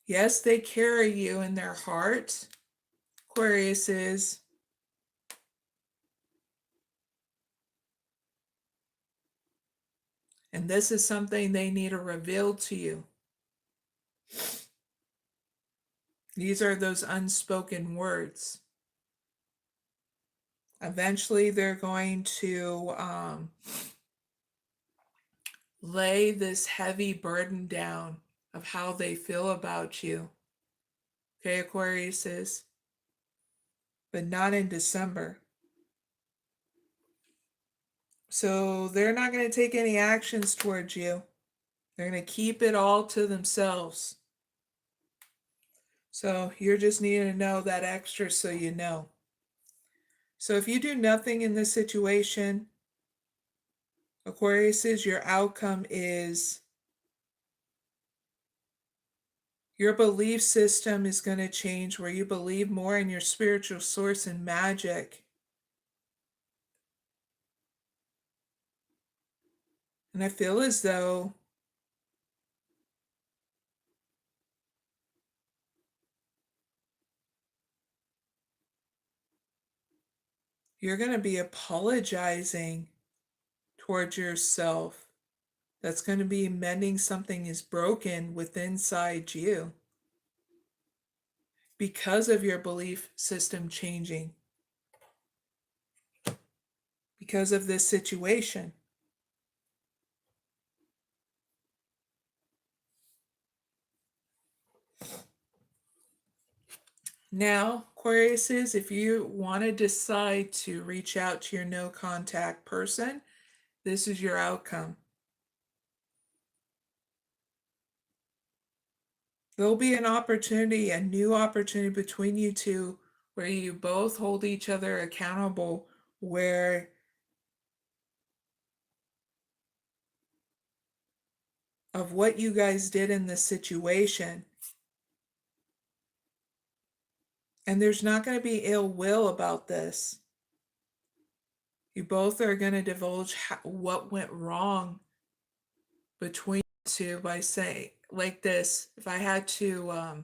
Speaker 1: Yes, they carry you in their heart, Aquariuses. And this is something they need to reveal to you. These are those unspoken words. Eventually, they're going to lay this heavy burden down of how they feel about you. Okay, Aquariuses? But not in December. So they're not going to take any actions towards you. They're going to keep it all to themselves. So you're just needing to know that extra so you know. So if you do nothing in this situation, Aquarius, your outcome is your belief system is going to change, where you believe more in your spiritual source and magic. And I feel as though you're going to be apologizing towards yourself. That's going to be mending something is broken within inside you because of your belief system changing, because of this situation. Now, Aquariuses, if you want to decide to reach out to your no contact person, this is your outcome. There'll be an opportunity, a new opportunity between you two, where you both hold each other accountable, where of what you guys did in this situation. And there's not going to be ill will about this. You both are going to divulge what went wrong between you two by saying, like this, if I had to,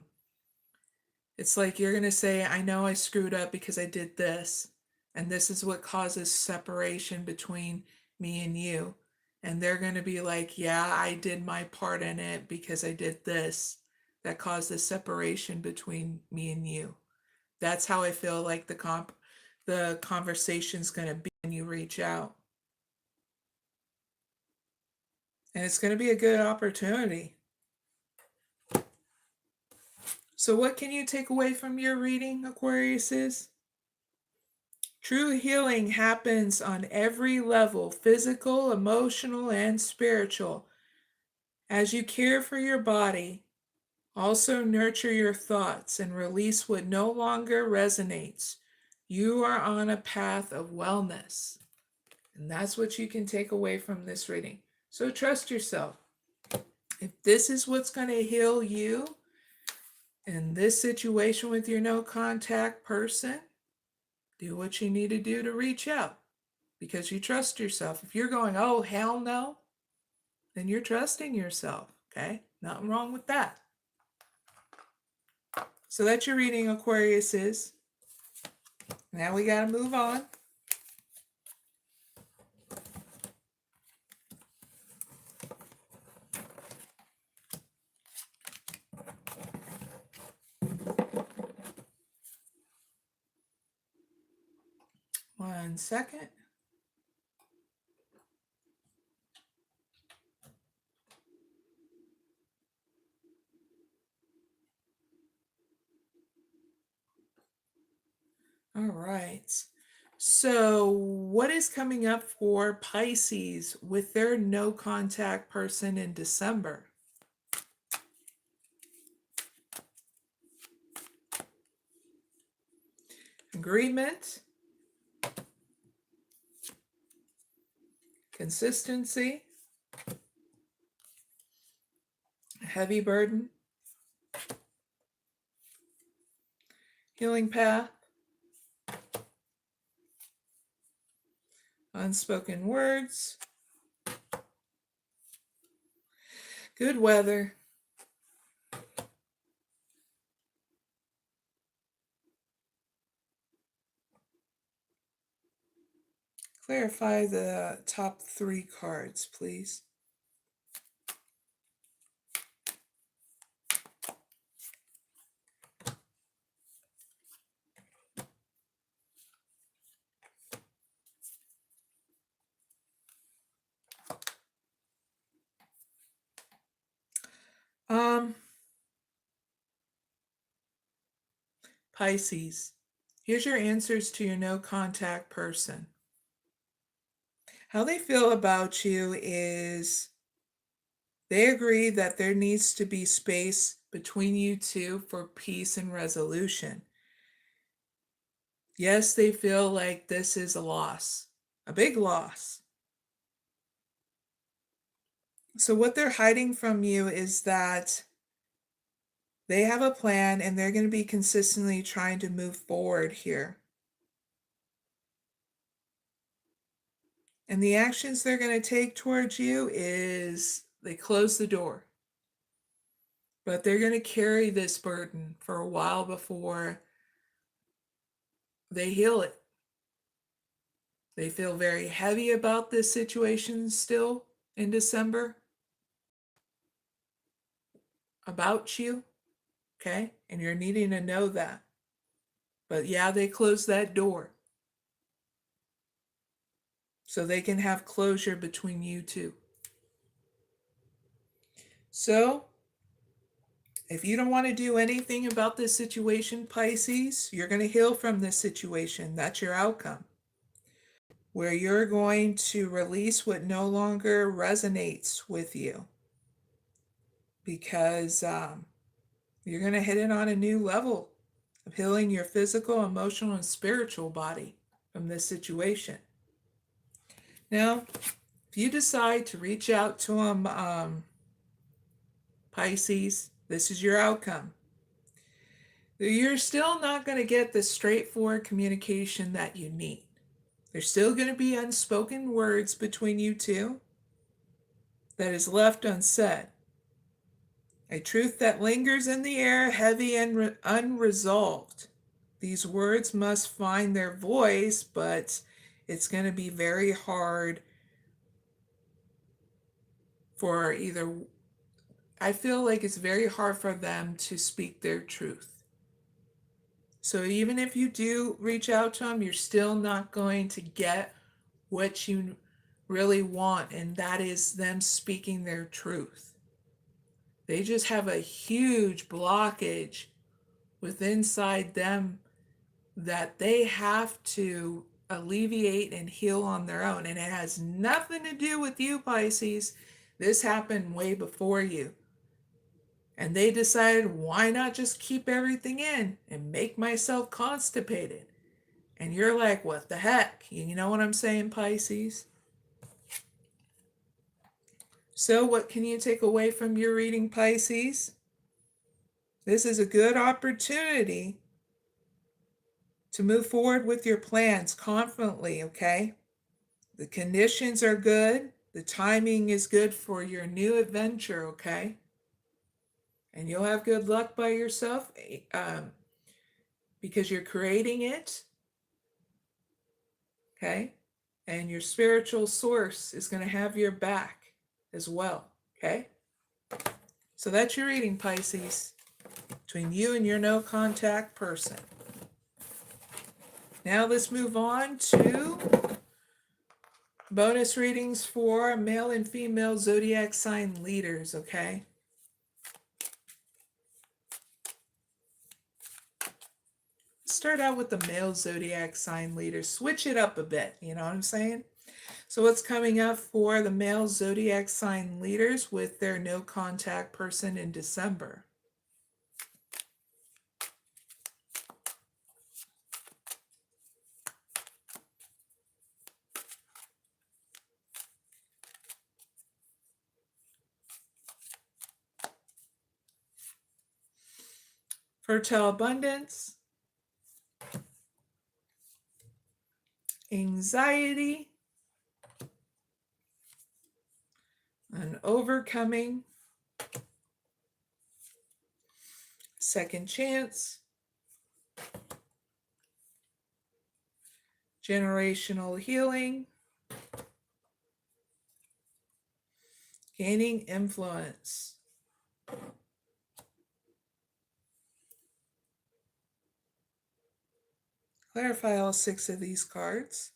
Speaker 1: it's like you're going to say, I know I screwed up because I did this. And this is what causes separation between me and you. And they're going to be like, yeah, I did my part in it because I did this. That caused the separation between me and you. That's how I feel like the conversation's going to be when you reach out. And it's going to be a good opportunity. So what can you take away from your reading, Aquariuses? True healing happens on every level, physical, emotional, and spiritual. As you care for your body, also nurture your thoughts and release what no longer resonates. You are on a path of wellness. And that's what you can take away from this reading. So trust yourself. If this is what's going to heal you in this situation with your no contact person, do what you need to do to reach out because you trust yourself. If you're going, oh, hell no, then you're trusting yourself. Okay? Nothing wrong with that. So that's your reading, Aquariuses. Now we got to move on. One second. All right. So what is coming up for Pisces with their no contact person in December? Agreement, consistency, heavy burden, healing path, unspoken words, good weather, clarify the top 3 cards, please. Pisces, here's your answers to your no contact person. How they feel about you is they agree that there needs to be space between you two for peace and resolution. Yes, they feel like this is a loss, a big loss. So what they're hiding from you is that they have a plan and they're going to be consistently trying to move forward here. And the actions they're going to take towards you is they close the door. But they're going to carry this burden for a while before they heal it. They feel very heavy about this situation still in December. About you, okay? And you're needing to know that. But yeah, they closed that door. So they can have closure between you two. So, if you don't want to do anything about this situation, Pisces, you're going to heal from this situation. That's your outcome. Where you're going to release what no longer resonates with you. Because you're going to hit it on a new level of healing your physical, emotional, and spiritual body from this situation. Now, if you decide to reach out to them, Pisces, this is your outcome. You're still not going to get the straightforward communication that you need. There's still going to be unspoken words between you two that is left unsaid. A truth that lingers in the air, heavy and unresolved. These words must find their voice, but it's going to be very hard for either. I feel like it's very hard for them to speak their truth. So even if you do reach out to them, you're still not going to get what you really want, and that is them speaking their truth. They just have a huge blockage within inside them that they have to alleviate and heal on their own. And it has nothing to do with you, Pisces. This happened way before you. And they decided, why not just keep everything in and make myself constipated? And you're like, what the heck? You know what I'm saying, Pisces? So what can you take away from your reading, Pisces? This is a good opportunity to move forward with your plans confidently, okay? The conditions are good. The timing is good for your new adventure, okay? And you'll have good luck by yourself because you're creating it, okay? And your spiritual source is going to have your back as well, okay? So that's your reading, Pisces, between you and your no contact person. Now let's move on to bonus readings for male and female zodiac sign leaders, okay? Start out with the male zodiac sign leaders. Switch it up a bit, you know what I'm saying? So what's coming up for the male zodiac sign leaders with their no contact person in December? Fertile abundance, anxiety, and overcoming, second chance, generational healing, gaining influence. Clarify all 6 of these cards.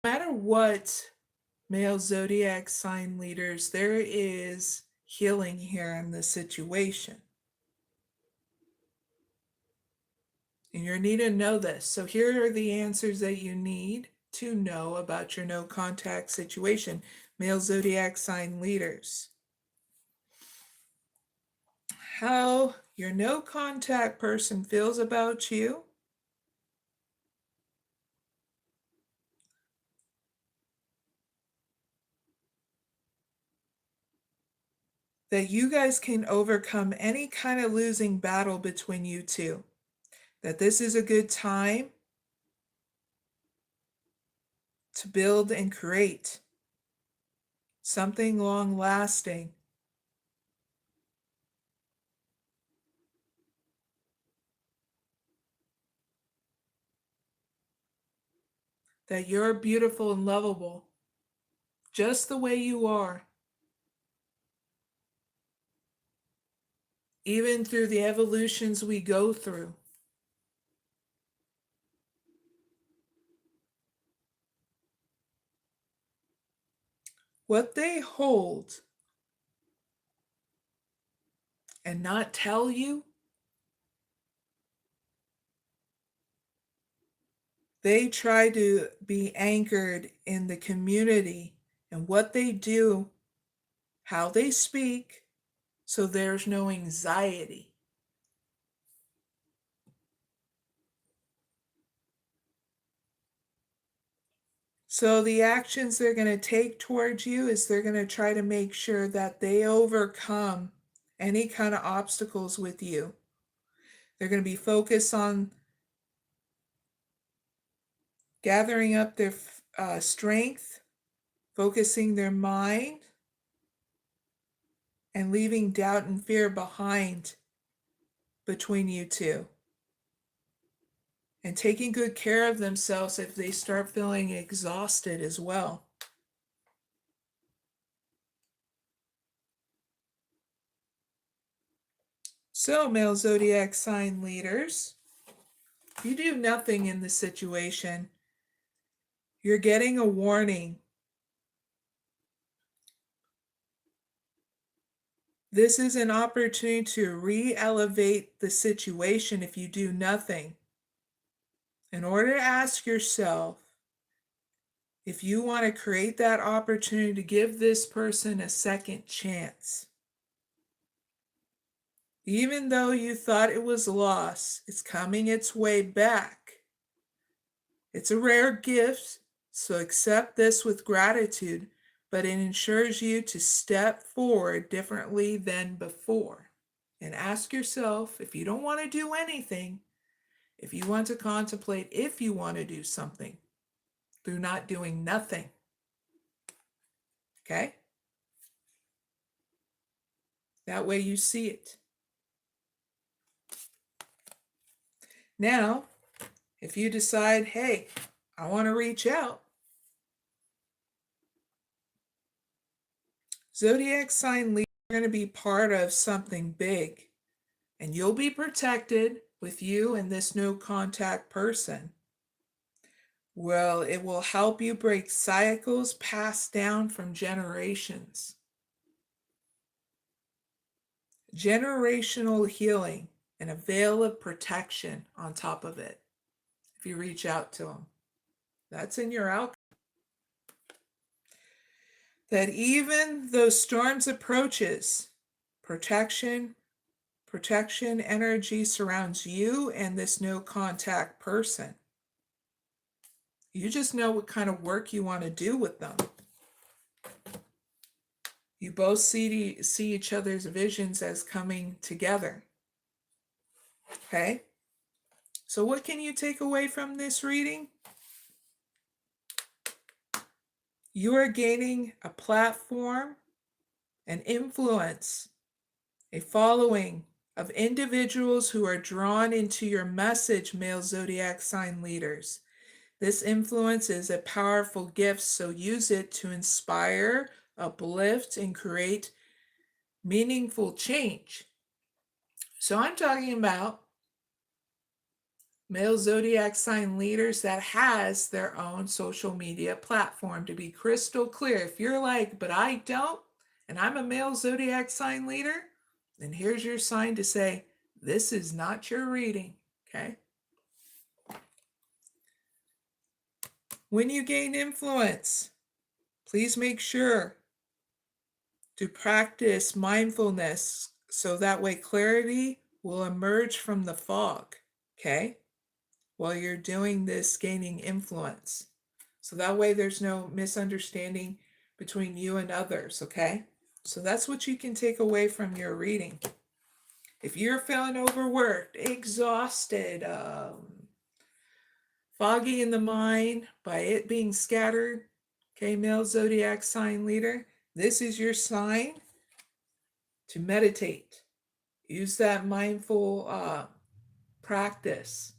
Speaker 1: matter what, male zodiac sign leaders, there is healing here in this situation. And you need to know this. So here are the answers that you need to know about your no contact situation, male zodiac sign leaders. How your no contact person feels about you, that you guys can overcome any kind of losing battle between you two, that this is a good time to build and create something long lasting. That you're beautiful and lovable just the way you are, even through the evolutions we go through. What they hold and not tell you, they try to be anchored in the community and what they do, how they speak, so there's no anxiety. So the actions they're going to take towards you is they're going to try to make sure that they overcome any kind of obstacles with you. They're going to be focused on gathering up their strength, focusing their mind, and leaving doubt and fear behind between you two. And taking good care of themselves if they start feeling exhausted as well. So, male zodiac sign leaders, if you do nothing in this situation, you're getting a warning. This is an opportunity to re-elevate the situation if you do nothing. In order to ask yourself if you want to create that opportunity to give this person a second chance. Even though you thought it was lost, it's coming its way back. It's a rare gift, so accept this with gratitude, but it ensures you to step forward differently than before. And ask yourself, if you don't want to do anything, if you want to contemplate if you want to do something through not doing nothing. Okay? That way you see it. Now, if you decide, hey, I want to reach out, zodiac sign leaders are going to be part of something big, and you'll be protected with you and this no contact person. Well, it will help you break cycles passed down from generations. Generational healing and a veil of protection on top of it if you reach out to them. That's in your outcome. That even though storms approaches, protection energy surrounds you and this no contact person. You just know what kind of work you want to do with them. You both see each other's visions as coming together. Okay? So what can you take away from this reading? You are gaining a platform, an influence, a following of individuals who are drawn into your message, male zodiac sign leaders. This influence is a powerful gift, so use it to inspire, uplift, and create meaningful change. So I'm talking about male zodiac sign leaders that has their own social media platform. To be crystal clear, if you're like, but I don't, and I'm a male zodiac sign leader, then here's your sign to say, this is not your reading, okay? When you gain influence, please make sure to practice mindfulness so that way clarity will emerge from the fog, okay? While you're doing this gaining influence. So that way there's no misunderstanding between you and others, okay? So that's what you can take away from your reading. If you're feeling overworked, exhausted, foggy in the mind by it being scattered, okay, male zodiac sign leader, this is your sign to meditate. Use that mindful practice.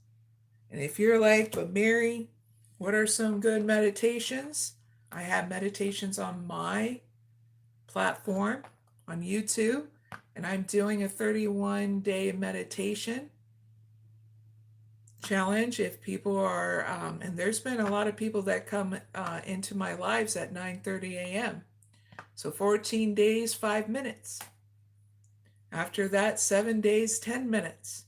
Speaker 1: And if you're like, but Mary, what are some good meditations? I have meditations on my platform on YouTube, and I'm doing a 31-day meditation challenge. If people are, and there's been a lot of people that come into my lives at 9:30 a.m. So 14 days, 5 minutes. After that, 7 days, 10 minutes.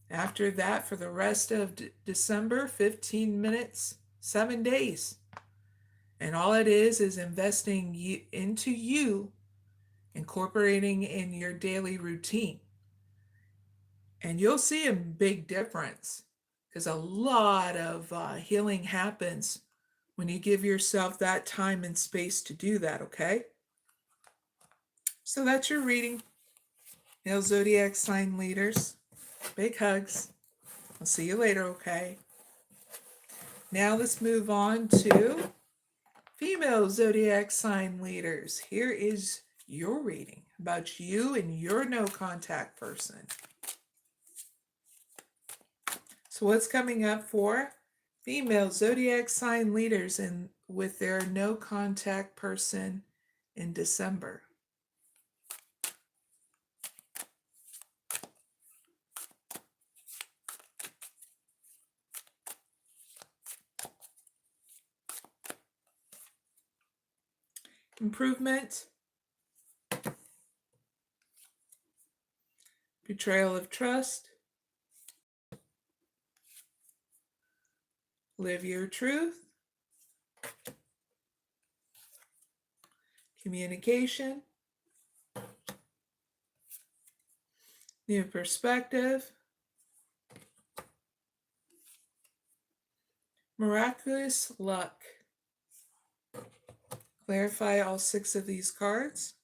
Speaker 1: After that, for the rest of December, 15 minutes, 7 days. And all it is investing into you, incorporating in your daily routine. And you'll see a big difference because a lot of healing happens when you give yourself that time and space to do that, okay? So that's your reading. Male zodiac sign leaders. Big hugs. I'll see you later, okay? Now let's move on to female zodiac sign leaders. Here is your reading about you and your no contact person. So what's coming up for female zodiac sign leaders with their no contact person in December? Improvement, betrayal of trust, live your truth, communication, new perspective, miraculous luck. Clarify all 6 of these cards.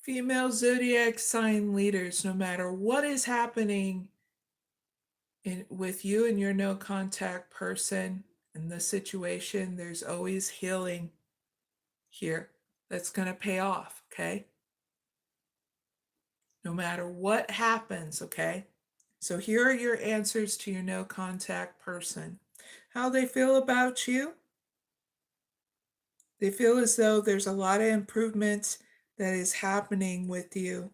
Speaker 1: Female zodiac sign leaders, no matter what is happening with you and your no contact person in the situation, there's always healing here that's going to pay off, okay? No matter what happens, okay? So here are your answers to your no contact person. How they feel about you? They feel as though there's a lot of improvements that is happening with you.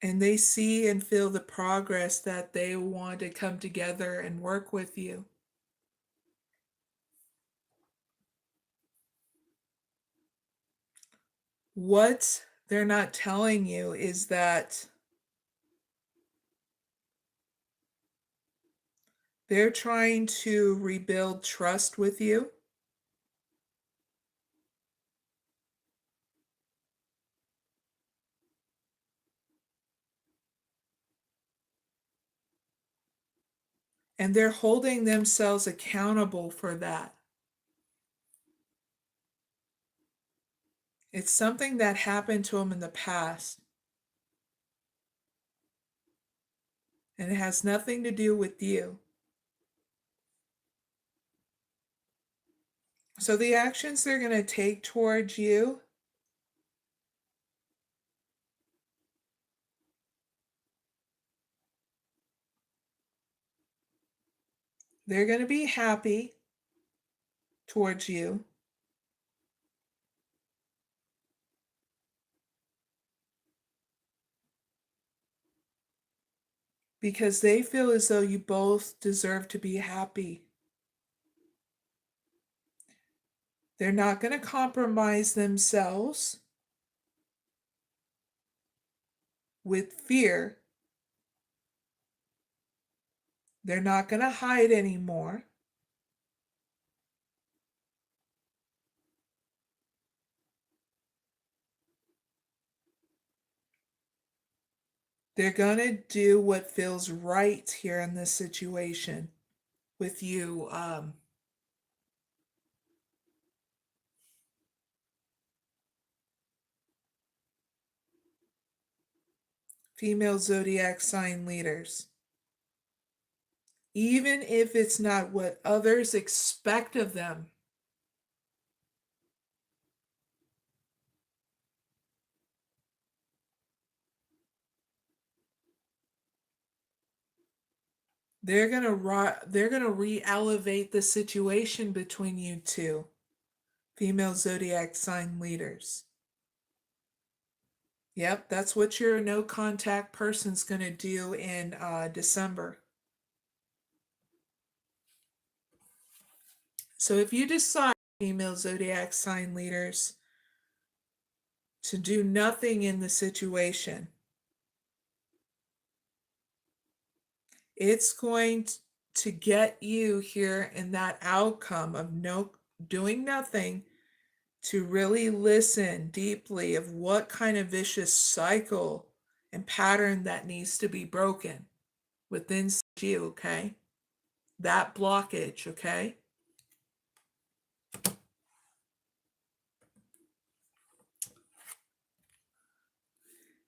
Speaker 1: And they see and feel the progress that they want to come together and work with you. What they're not telling you is that they're trying to rebuild trust with you. And they're holding themselves accountable for that. It's something that happened to them in the past. And it has nothing to do with you. So the actions they're going to take towards you, they're going to be happy towards you. Because they feel as though you both deserve to be happy. They're not going to compromise themselves with fear. They're not going to hide anymore. They're going to do what feels right here in this situation with you. Female zodiac sign leaders. Even if it's not what others expect of them. They're gonna re-elevate the situation between you two, female zodiac sign leaders. Yep, that's what your no contact person's gonna do in December. So if you decide, female zodiac sign leaders, to do nothing in the situation, it's going to get you here in that outcome of doing nothing, to really listen deeply of what kind of vicious cycle and pattern that needs to be broken within you, okay? That blockage, okay?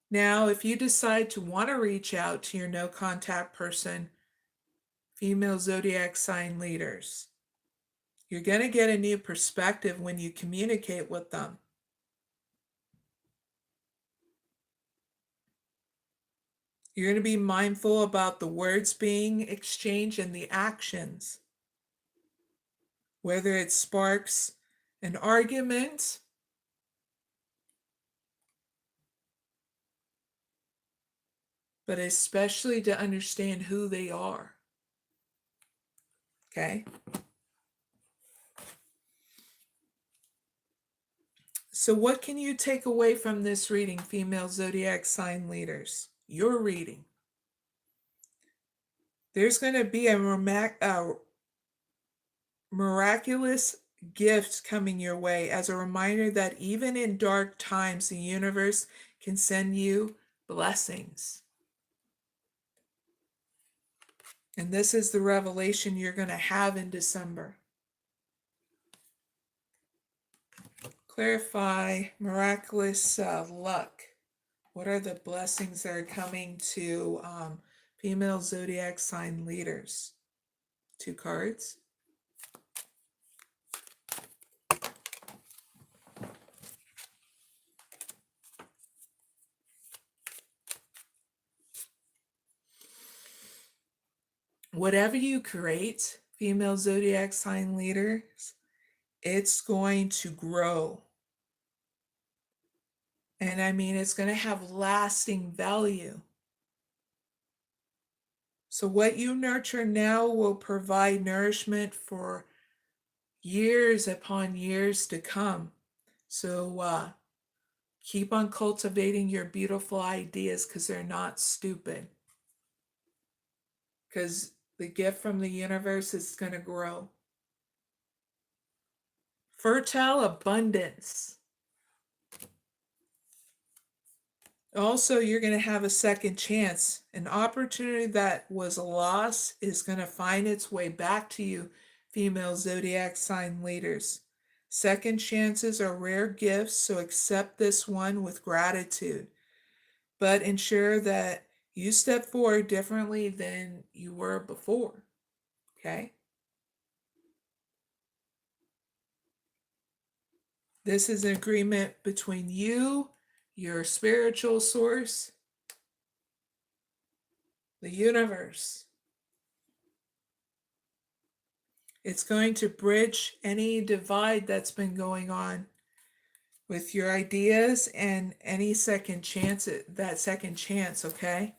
Speaker 1: Now, if you decide to want to reach out to your no contact person, female zodiac sign leaders, you're going to get a new perspective when you communicate with them. You're going to be mindful about the words being exchanged and the actions. Whether it sparks an argument, but especially to understand who they are. Okay? So what can you take away from this reading, female zodiac sign leaders? Your reading. There's going to be a miraculous gift coming your way as a reminder that even in dark times, the universe can send you blessings. And this is the revelation you're going to have in December. Clarify miraculous luck. What are the blessings that are coming to female zodiac sign leaders? 2 cards. Whatever you create, female zodiac sign leaders, it's going to grow. And I mean, it's going to have lasting value. So what you nurture now will provide nourishment for years upon years to come. So keep on cultivating your beautiful ideas, because they're not stupid. Because the gift from the universe is going to grow. Fertile abundance. Also, you're going to have a second chance. An opportunity that was lost is going to find its way back to you, female zodiac sign leaders. Second chances are rare gifts, so accept this one with gratitude. But ensure that you step forward differently than you were before. Okay? This is an agreement between you, your spiritual source, the universe. It's going to bridge any divide that's been going on with your ideas and any second chance, that second chance, okay?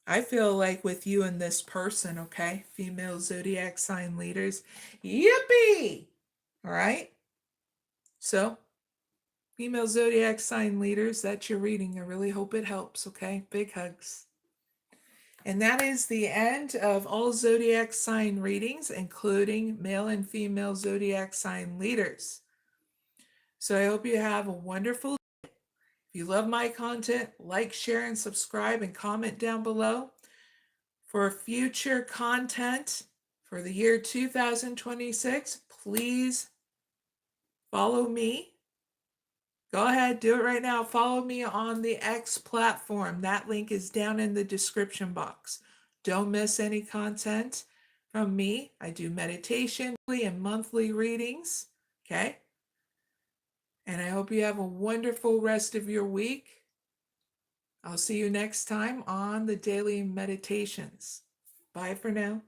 Speaker 1: I feel like with you and this person, okay? Female zodiac sign leaders. Yippee! All right? So, female zodiac sign leaders, that's your reading. I really hope it helps, okay? Big hugs. And that is the end of all zodiac sign readings, including male and female zodiac sign leaders. So I hope you have a wonderful day. If you love my content, like, share, and subscribe, and comment down below. For future content for the year 2026, please follow me. Go ahead, do it right now. Follow me on the X platform. That link is down in the description box. Don't miss any content from me. I do meditation and monthly readings, okay? And I hope you have a wonderful rest of your week. I'll see you next time on the daily meditations. Bye for now.